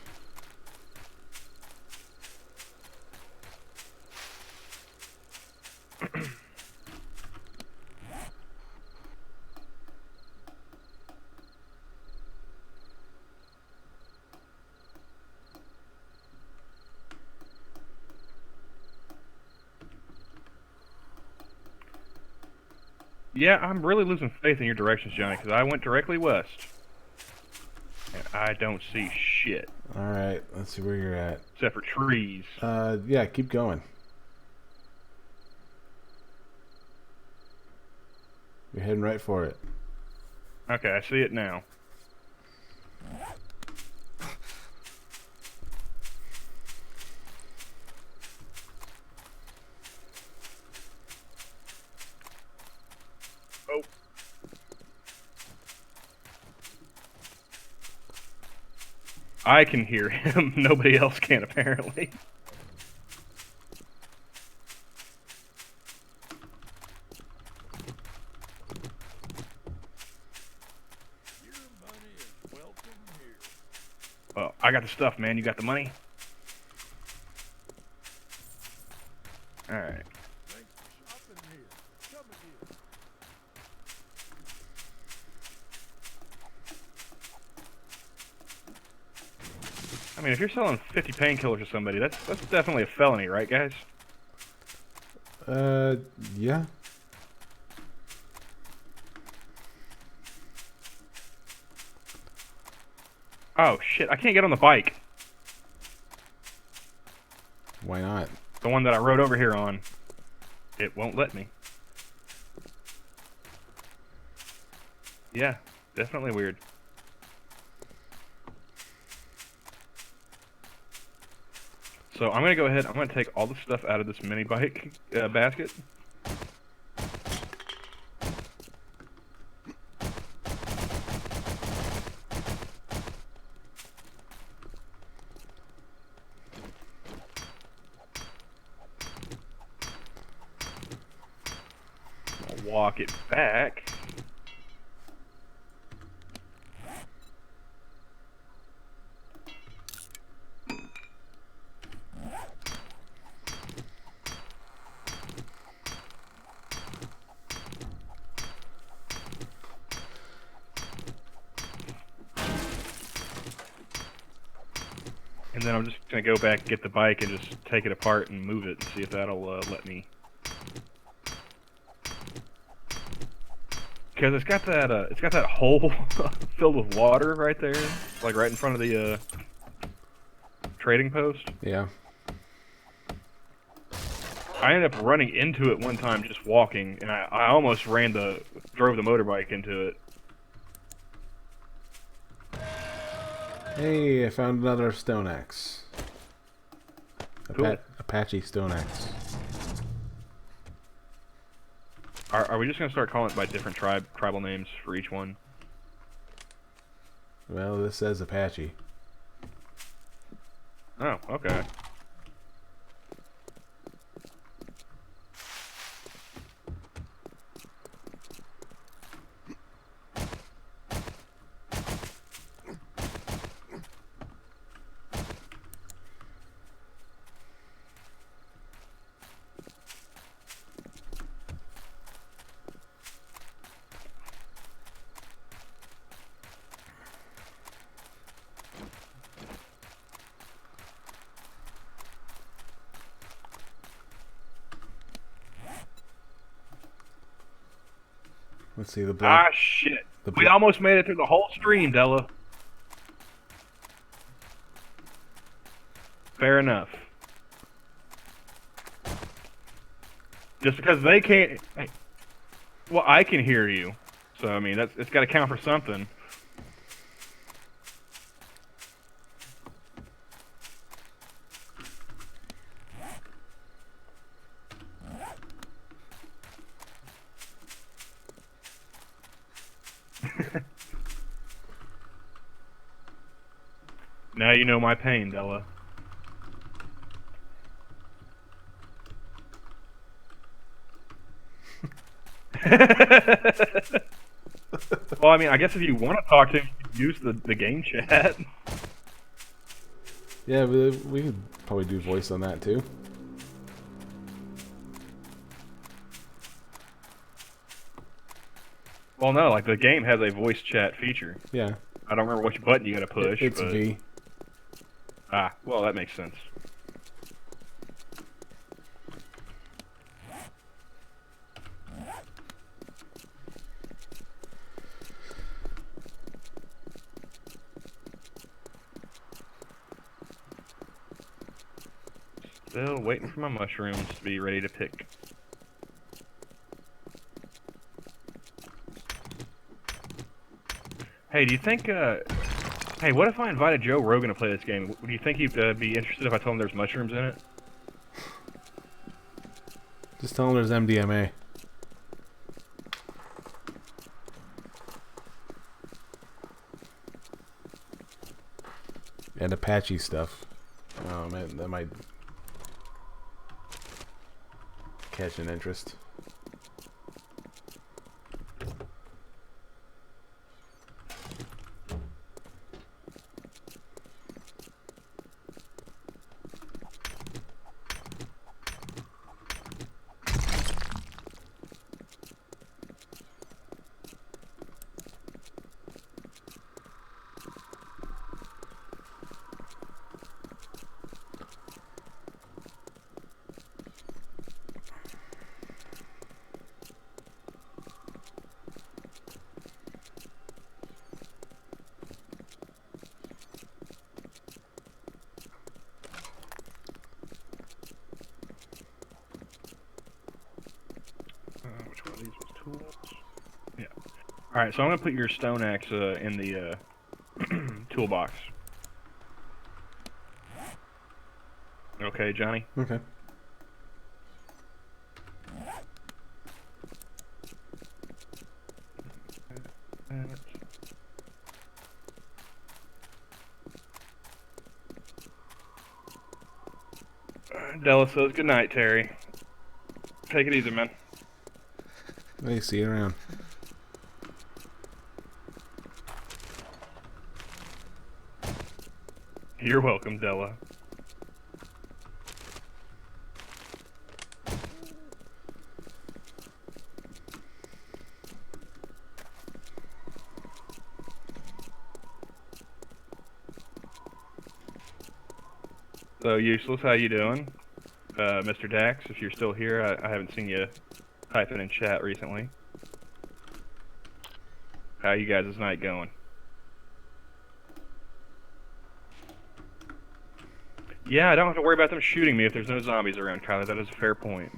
Yeah, I'm really losing faith in your directions, Johnny, because I went directly west. And I don't see shit. Alright, let's see where you're at. Except for trees. Yeah, keep going. You're heading right for it. Okay, I see it now. Oh. I can hear him. Nobody else can, apparently. I got the stuff, man. You got the money? Alright. Thanks for shopping here. Come again. I mean, if you're selling 50 painkillers to somebody, that's definitely a felony, right, guys? Yeah. Oh, shit. I can't get on the bike. Why not? The one that I rode over here on. It won't let me. Yeah, definitely weird. So I'm gonna go ahead. I'm gonna take all the stuff out of this mini bike basket. I'll walk it back. And then I'm just gonna go back, get the bike, and just take it apart and move it, and see if that'll let me. Because it's got that hole filled with water right there, like right in front of the trading post. Yeah. I ended up running into it one time just walking, and I almost drove the motorbike into it. Hey, I found another stone axe. Cool. Apache stone axe. Are we just gonna start calling it by different tribal names for each one? Well, this says Apache. Oh, okay. Let's see the black. Ah, shit. The We bla- almost made it through the whole stream, Della. Fair enough. Just because they can't... Hey, well, I can hear you. So, I mean, it's got to count for something. Now you know my pain, Della. Well, I mean, I guess if you want to talk to him, you can use the game chat. Yeah, we could probably do voice on that too. Well, no, like the game has a voice chat feature. Yeah. I don't remember which button you got to push. It's but... V. Ah, well, that makes sense. Still waiting for my mushrooms to be ready to pick. Hey, do you think, hey, what if I invited Joe Rogan to play this game? Do you think he'd be interested if I told him there's mushrooms in it? Just tell him there's MDMA. And Apache stuff. Oh man, that might catch an interest. tools. Yeah. All right, so I'm gonna put your stone axe in the toolbox. Okay, Johnny. Okay. Della says good night, Terry. Take it easy, man. Hey, see you around. You're welcome, Della. So, Useless, how you doing? Mr. Dax, if you're still here, I haven't seen you typing in chat recently. How you guys' night going? Yeah, I don't have to worry about them shooting me if there's no zombies around, Kyler. That is a fair point.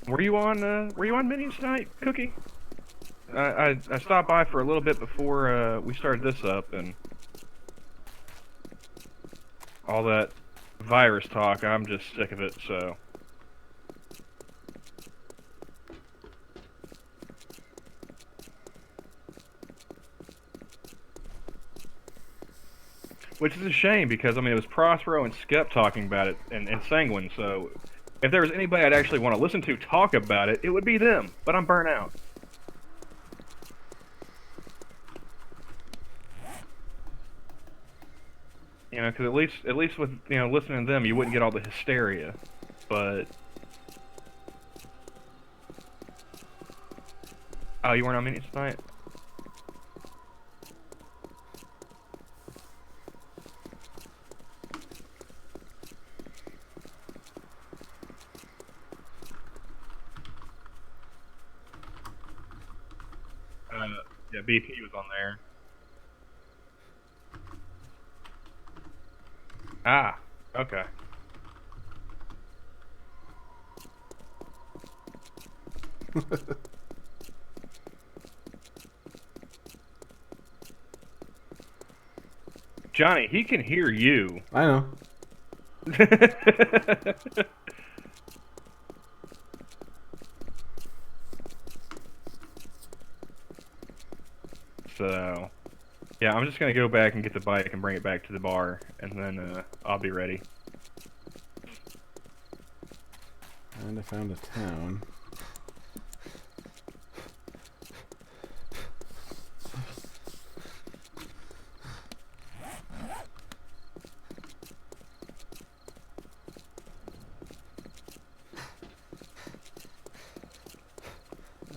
Were you on Minions tonight, Cookie? I stopped by for a little bit before we started this up, and all that virus talk, I'm just sick of it, so. Which is a shame, because, I mean, it was Prospero and Skep talking about it, and Sanguine, so if there was anybody I'd actually want to listen to talk about it, it would be them, but I'm burnt out. You know, because at least with, you know, listening to them, you wouldn't get all the hysteria, but... Oh, you weren't on Minions tonight? Yeah, BP was on there. Ah, okay. Johnny, he can hear you. I know. So, yeah, I'm just gonna go back and get the bike and bring it back to the bar, and then I'll be ready. And I found a town.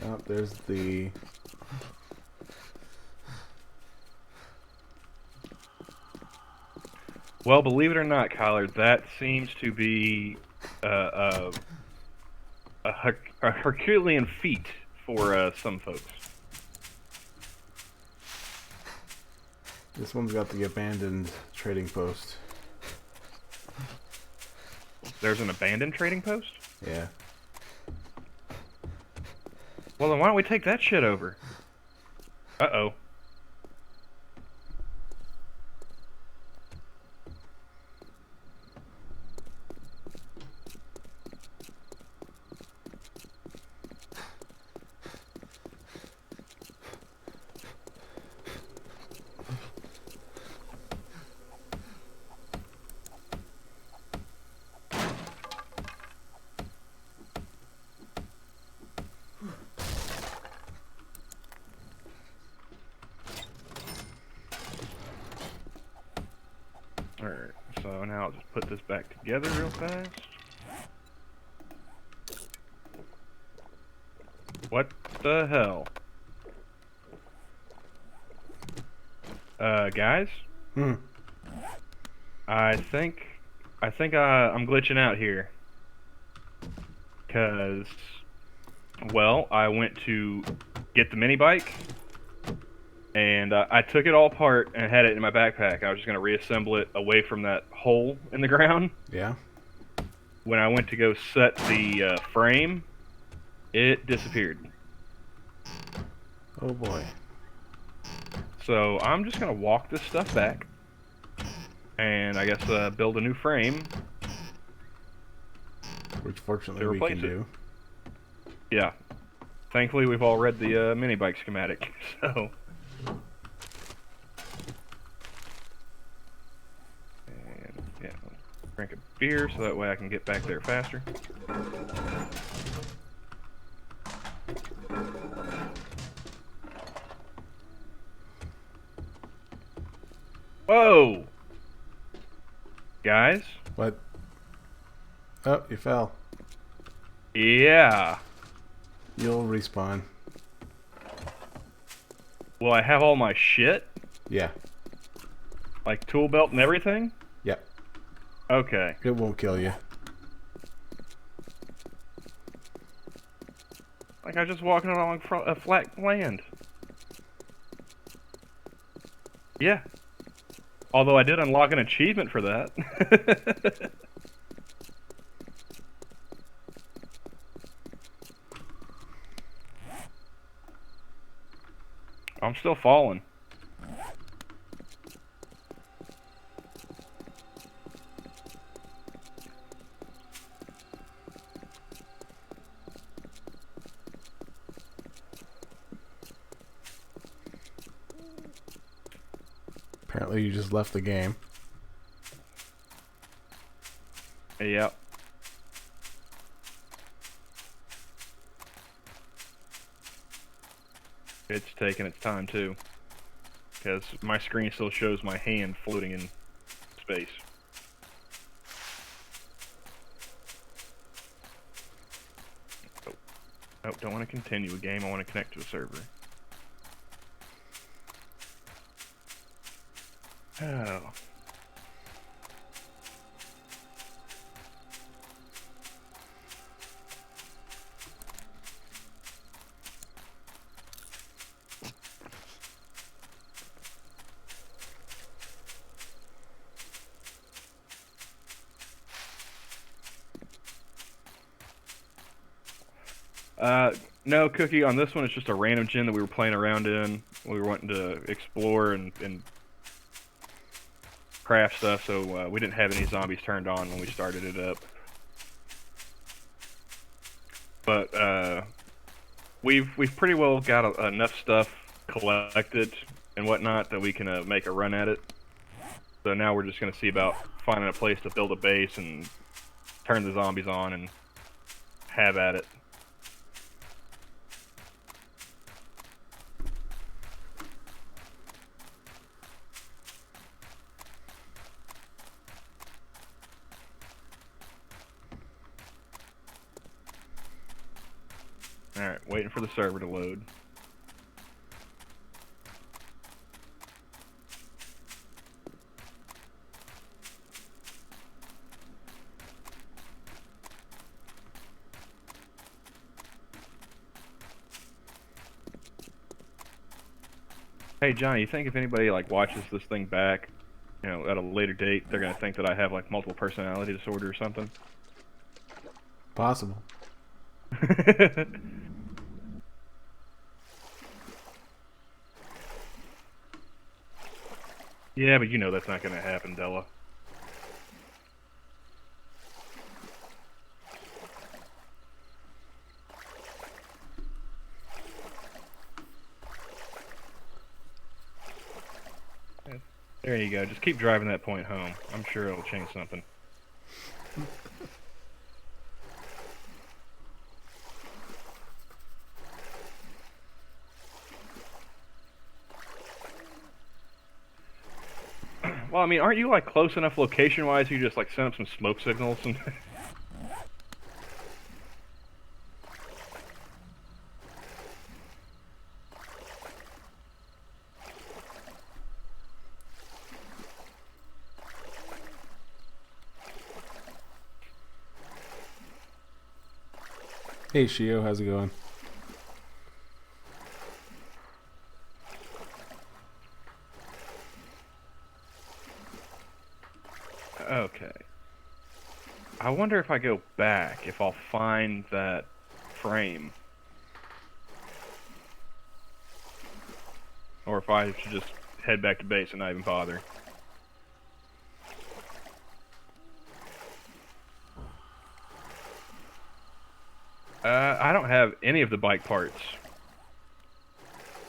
Oh, there's the... Well, believe it or not, Kyler, that seems to be a Herculean feat for some folks. This one's got the abandoned trading post. There's an abandoned trading post? Yeah. Well, then why don't we take that shit over? Uh-oh. Alright, so now I'll just put this back together real fast. What the hell? Guys? Hmm. I think I'm glitching out here. 'Cause Well, I went to get the mini bike, and I took it all apart and had it in my backpack. I was just going to reassemble it away from that hole in the ground. Yeah. When I went to go set the frame, it disappeared. Oh boy. So I'm just going to walk this stuff back, and I guess build a new frame. Which fortunately To we replace can it. do. Yeah. Thankfully, we've all read the mini bike schematic, so. And yeah, drink a beer so that way I can get back there faster. Whoa! Guys? What? Oh, you fell. Yeah. You'll respawn. Will I have all my shit? Yeah. Like tool belt and everything? Yep. Okay. It won't kill you. Like I was just walking along a flat land. Yeah. Although I did unlock an achievement for that. I'm still falling. Apparently you just left the game. Yep. It's taking its time too. Because my screen still shows my hand floating in space. Oh, don't want to continue a game, I want to connect to a server. Oh. No, Cookie, on this one it's just a random gen that we were playing around in. We were wanting to explore and craft stuff, so we didn't have any zombies turned on when we started it up. But we've pretty well got enough stuff collected and whatnot that we can make a run at it. So now we're just going to see about finding a place to build a base and turn the zombies on and have at it. Alright, waiting for the server to load. Hey Johnny, you think if anybody like watches this thing back, you know, at a later date, they're gonna think that I have like multiple personality disorder or something? Possible. Yeah, but you know that's not gonna happen, Della. There you go. Just keep driving that point home. I'm sure it'll change something. Well, I mean, aren't you like close enough location-wise? You just like send up some smoke signals and. Hey Shio, how's it going? Okay. I wonder if I go back, if I'll find that frame. Or if I should just head back to base and not even bother. I don't have any of the bike parts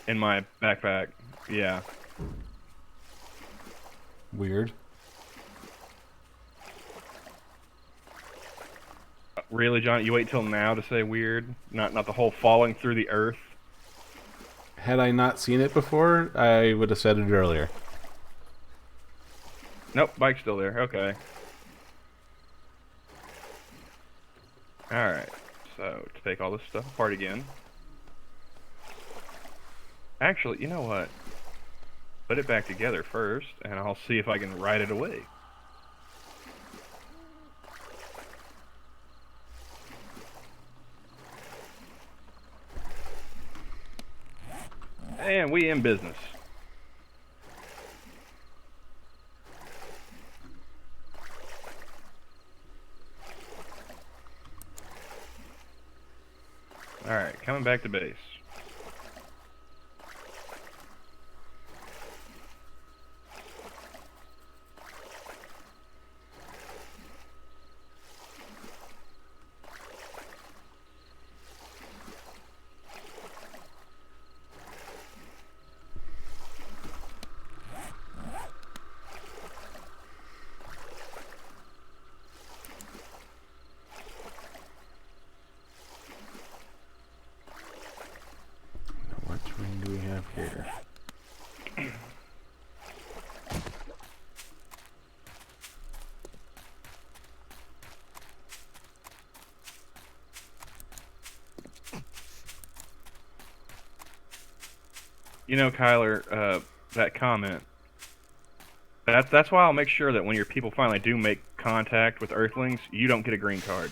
in my backpack. Yeah. Weird. Really, John? You wait till now to say weird? Not the whole falling through the earth? Had I not seen it before, I would have said it earlier. Nope, bike's still there. Okay. Alright. So, to take all this stuff apart again. Actually, you know what? Put it back together first, and I'll see if I can ride it away. And we in business. Alright, coming back to base. What terrain do we have here? You know, Kyler, that comment. That's why I'll make sure that when your people finally do make contact with Earthlings, you don't get a green card.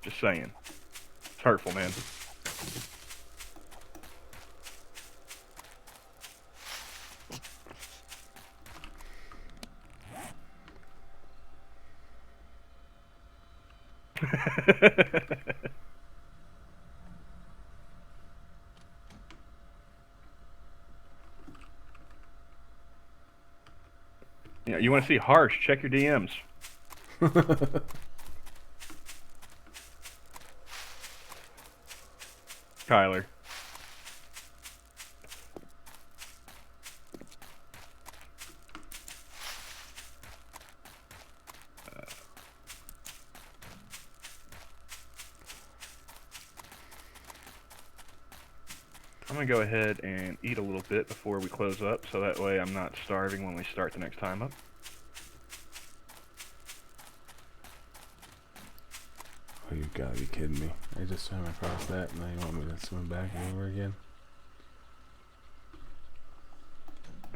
Just saying. It's hurtful, man. You know, you want to see harsh? Check your DMs. Kyler. I'm gonna go ahead and eat a little bit before we close up, so that way I'm not starving when we start the next time up. Oh, you gotta be kidding me. I just swam across that and now you want me to swim back over again?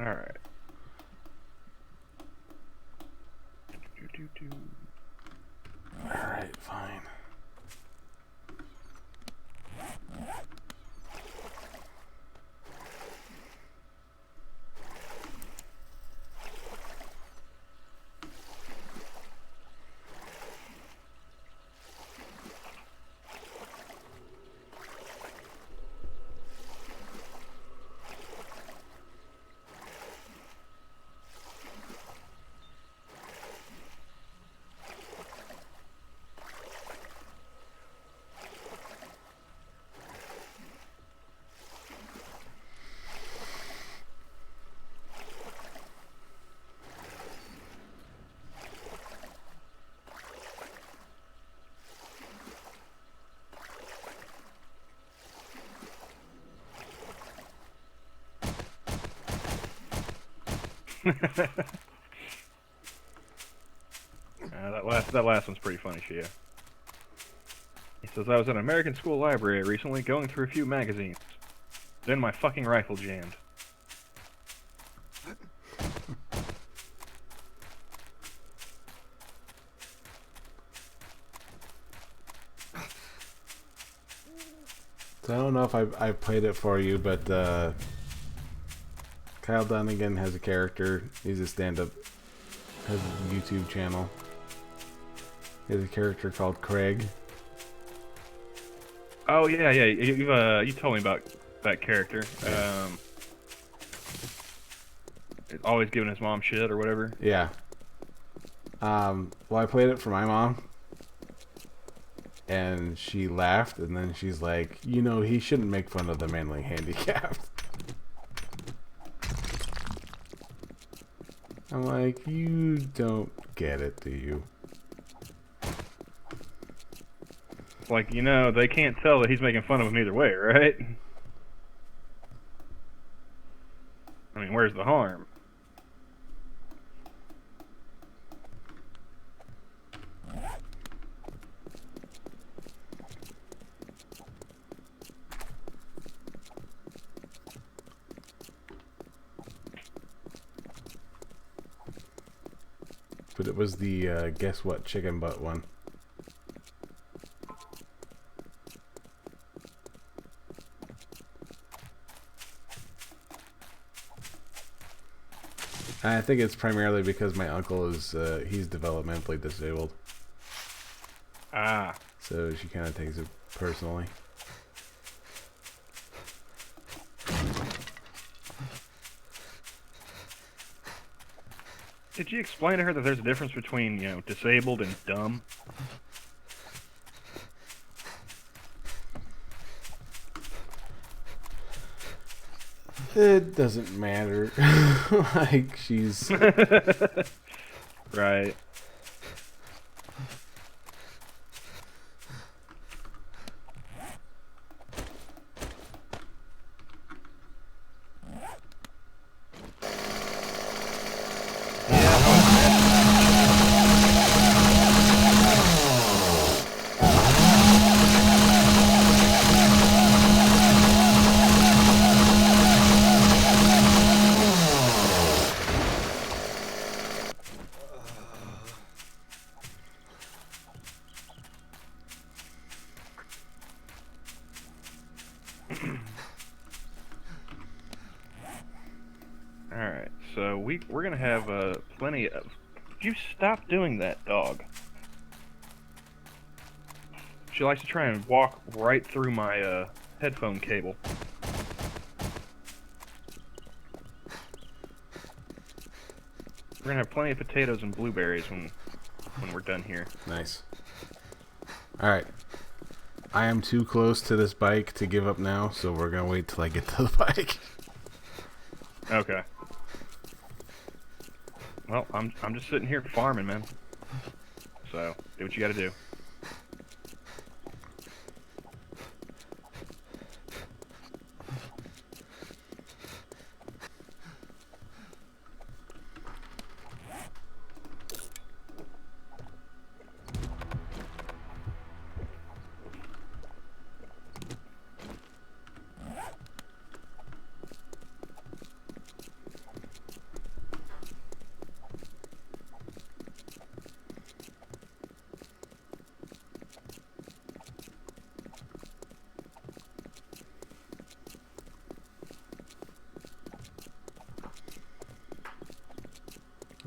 Alright. Alright, fine. That last one's pretty funny, Shia. He says, I was in an American school library recently going through a few magazines. Then my fucking rifle jammed. So I don't know if I've played it for you, but Kyle Dunnigan has a character. He's a stand-up has a YouTube channel. He has a character called Craig. Oh yeah, yeah. You told me about that character. Always giving his mom shit or whatever. Yeah. Well, I played it for my mom, and she laughed, and then she's like, you know, he shouldn't make fun of the mentally handicapped. I'm like, you don't get it, do you? Like, you know, they can't tell that he's making fun of him either way, right? I mean, where's the harm? But it was the guess what chicken butt one. I think it's primarily because my uncle is he's developmentally disabled, Ah. so she kind of takes it personally. Did you explain to her that there's a difference between, you know, disabled and dumb? It doesn't matter. Like, she's... Right. Alright, so we're gonna have plenty of... You stop doing that, dog. She likes to try and walk right through my headphone cable. We're gonna have plenty of potatoes and blueberries when we're done here. Nice. Alright. I am too close to this bike to give up now, so we're gonna wait till I get to the bike. Okay. Well, I'm just sitting here farming, man. So, do what you gotta do.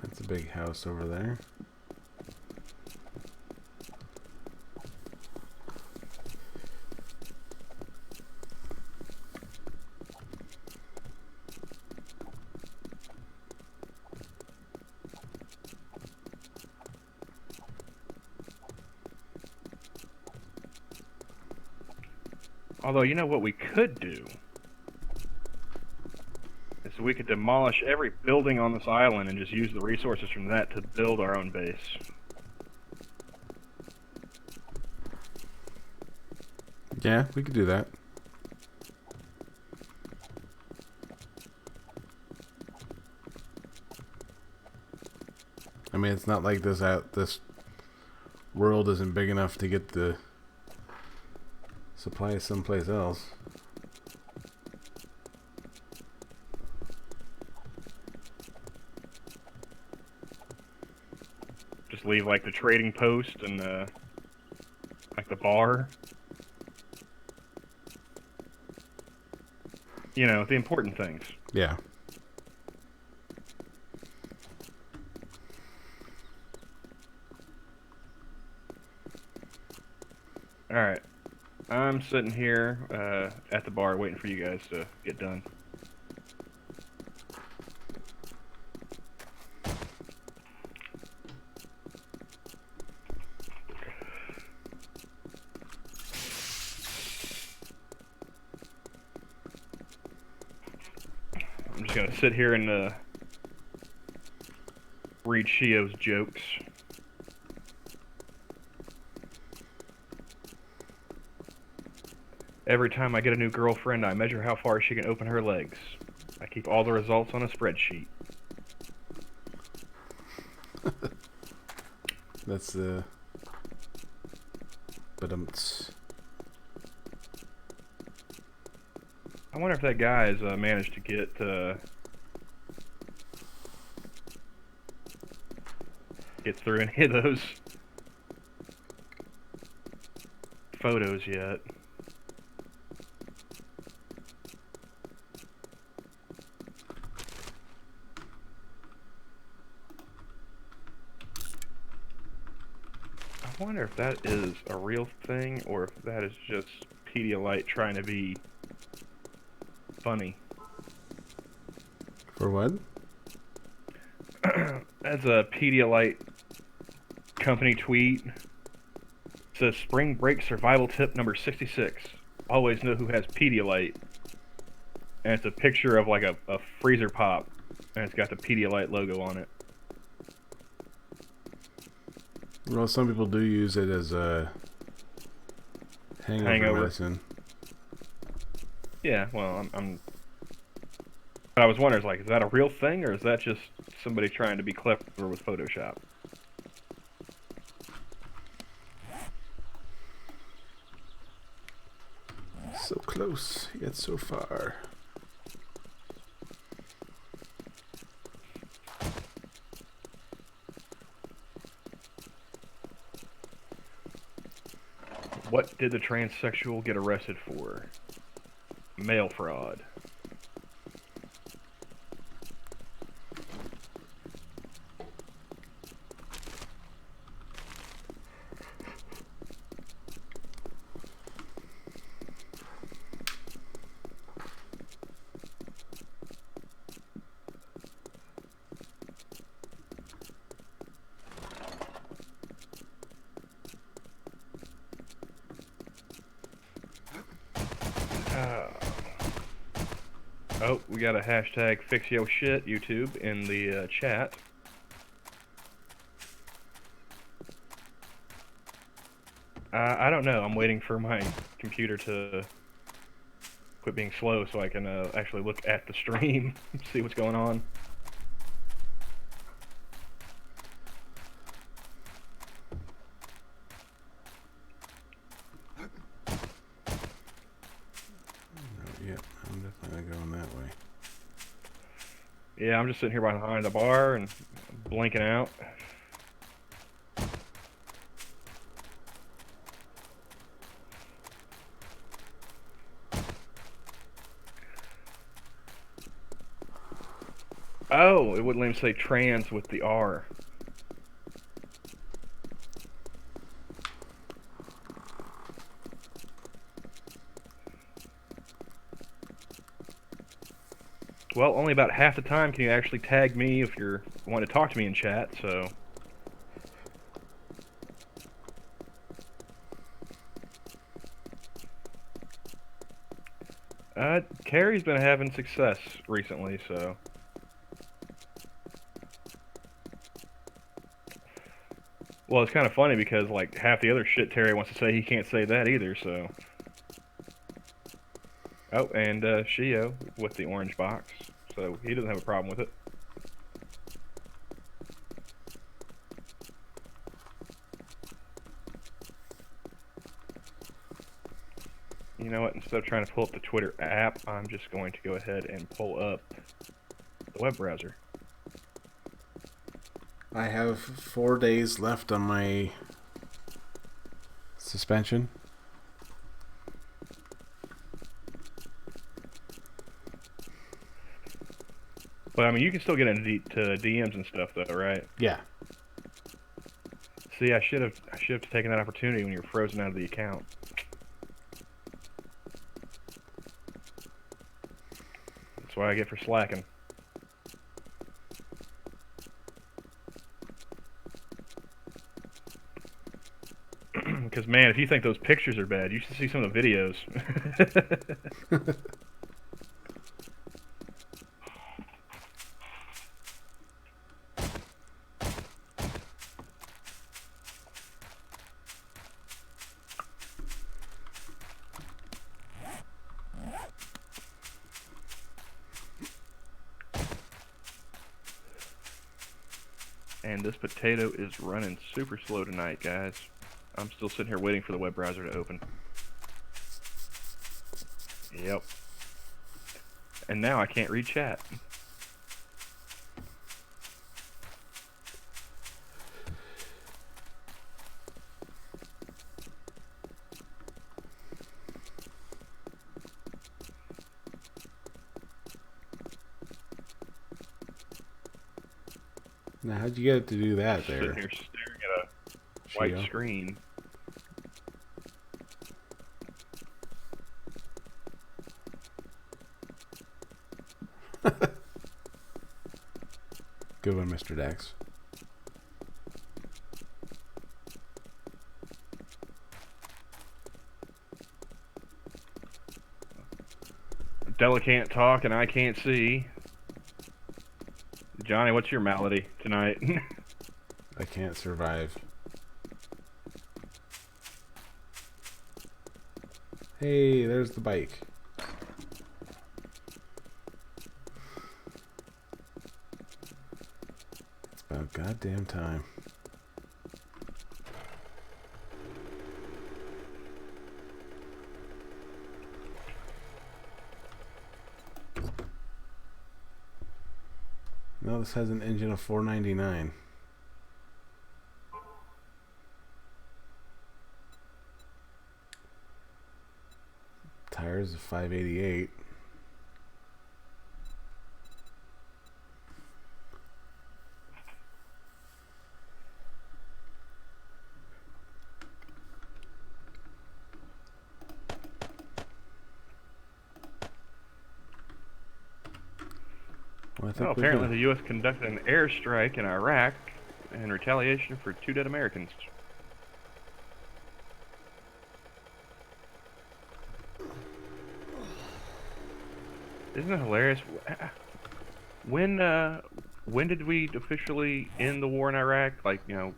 That's a big house over there. Although, you know what we could do? Is we could demolish every building on this island and just use the resources from that to build our own base. Yeah, we could do that. I mean, it's not like this world isn't big enough to get the supplies someplace else. Just leave like the trading post and like the bar. You know, the important things. Yeah. Alright. I'm sitting here at the bar waiting for you guys to get done. I'm just gonna sit here and read Shio's jokes. Every time I get a new girlfriend, I measure how far she can open her legs. I keep all the results on a spreadsheet. That's but I wonder if that guy has managed to get through any of those photos yet. I wonder if that is a real thing or if that is just Pedialyte trying to be funny. for what? That's a Pedialyte company tweet. It says spring break survival tip number 66. Always know who has Pedialyte. And it's a picture of like a freezer pop. And it's got the Pedialyte logo on it. Well, some people do use it as a hangover medicine. Yeah, well, but I was wondering, like, is that a real thing or is that just somebody trying to be clever with Photoshop? So close, yet so far. What did the transsexual get arrested for? Mail fraud. Oh, we got a hashtag FixYoShit YouTube in the chat. I don't know. I'm waiting for my computer to quit being slow so I can actually look at the stream and see what's going on. Yeah, I'm definitely going that way. Yeah, I'm just sitting here behind the bar and blinking out. Oh, it wouldn't let me say trans with the R. Well, only about half the time can you actually tag me if you want to talk to me in chat, so... Carrie's been having success recently, so... Well, it's kind of funny because, like, half the other shit Terry wants to say, he can't say that either, so... Oh, and Shio with the orange box, so he doesn't have a problem with it. You know what, instead of trying to pull up the Twitter app, I'm just going to go ahead and pull up the web browser. I have 4 days left on my suspension. But I mean, you can still get into DMs and stuff, though, right? Yeah. See, I should have taken that opportunity when you were frozen out of the account. That's what I get for slacking. Because man, if you think those pictures are bad, you should see some of the videos. And this potato is running super slow tonight, guys. I'm still sitting here waiting for the web browser to open. Yep. And now I can't read chat. Now, how'd you get it to do that there? Sitting here staring at a white Shio? screen. Good one, Mr. Dax. Della can't talk and I can't see. Johnny, what's your malady tonight? I can't survive. Hey, there's the bike. It's about goddamn time. No, this has an engine of 499. Tires of 588. Well, I think Well, we're apparently done. the U.S. conducted an airstrike in Iraq in retaliation for 2 dead Americans. Isn't it hilarious? When did we officially end the war in Iraq? Like, you know,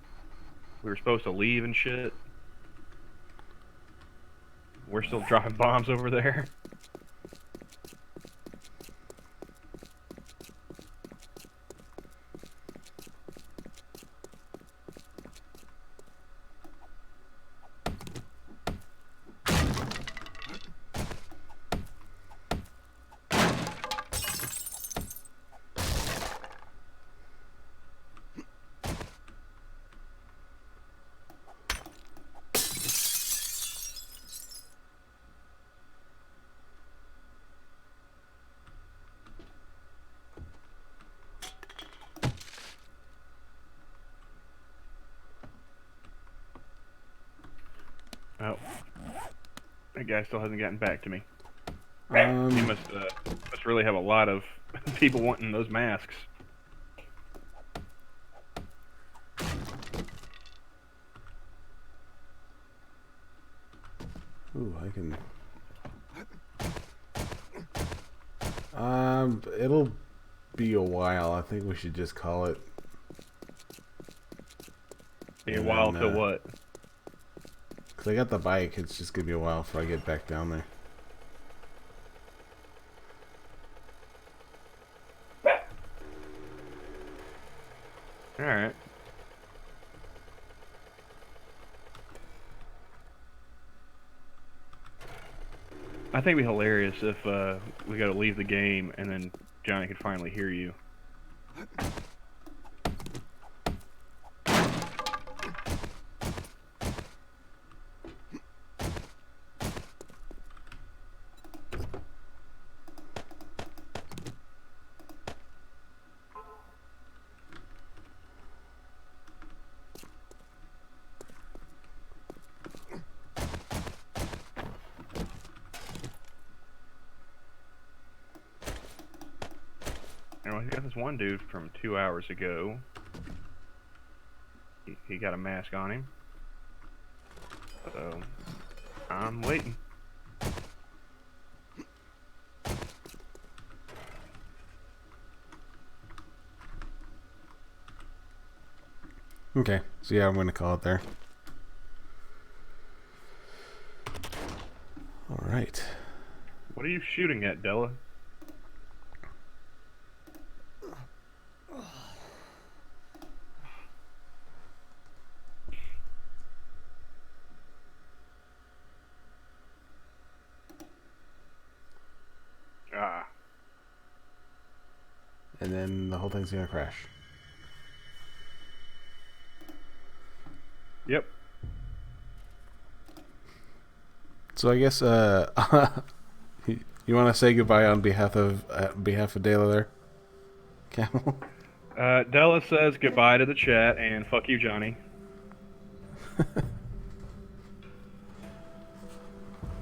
we were supposed to leave and shit. We're still dropping bombs over there. Oh, that guy still hasn't gotten back to me. He must really have a lot of people wanting those masks. Ooh, I can. It'll be a while. I think we should just call it. Be a And while then, till what? Cause I got the bike. It's just gonna be a while before I get back down there. Alright. I think it'd be hilarious if we gotta leave the game and then Johnny could finally hear you. Well, he got this one dude from 2 hours ago. He got a mask on him. So, I'm waiting. Okay, so yeah, I'm going to call it there. All right. What are you shooting at, Della? Ah. And then the whole thing's going to crash. Yep. So I guess you want to say goodbye on behalf of Dela there, Camel? Della says goodbye to the chat and fuck you, Johnny.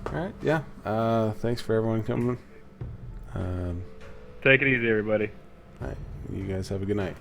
All right, yeah. Thanks for everyone coming. Take it easy, everybody. All right, you guys have a good night.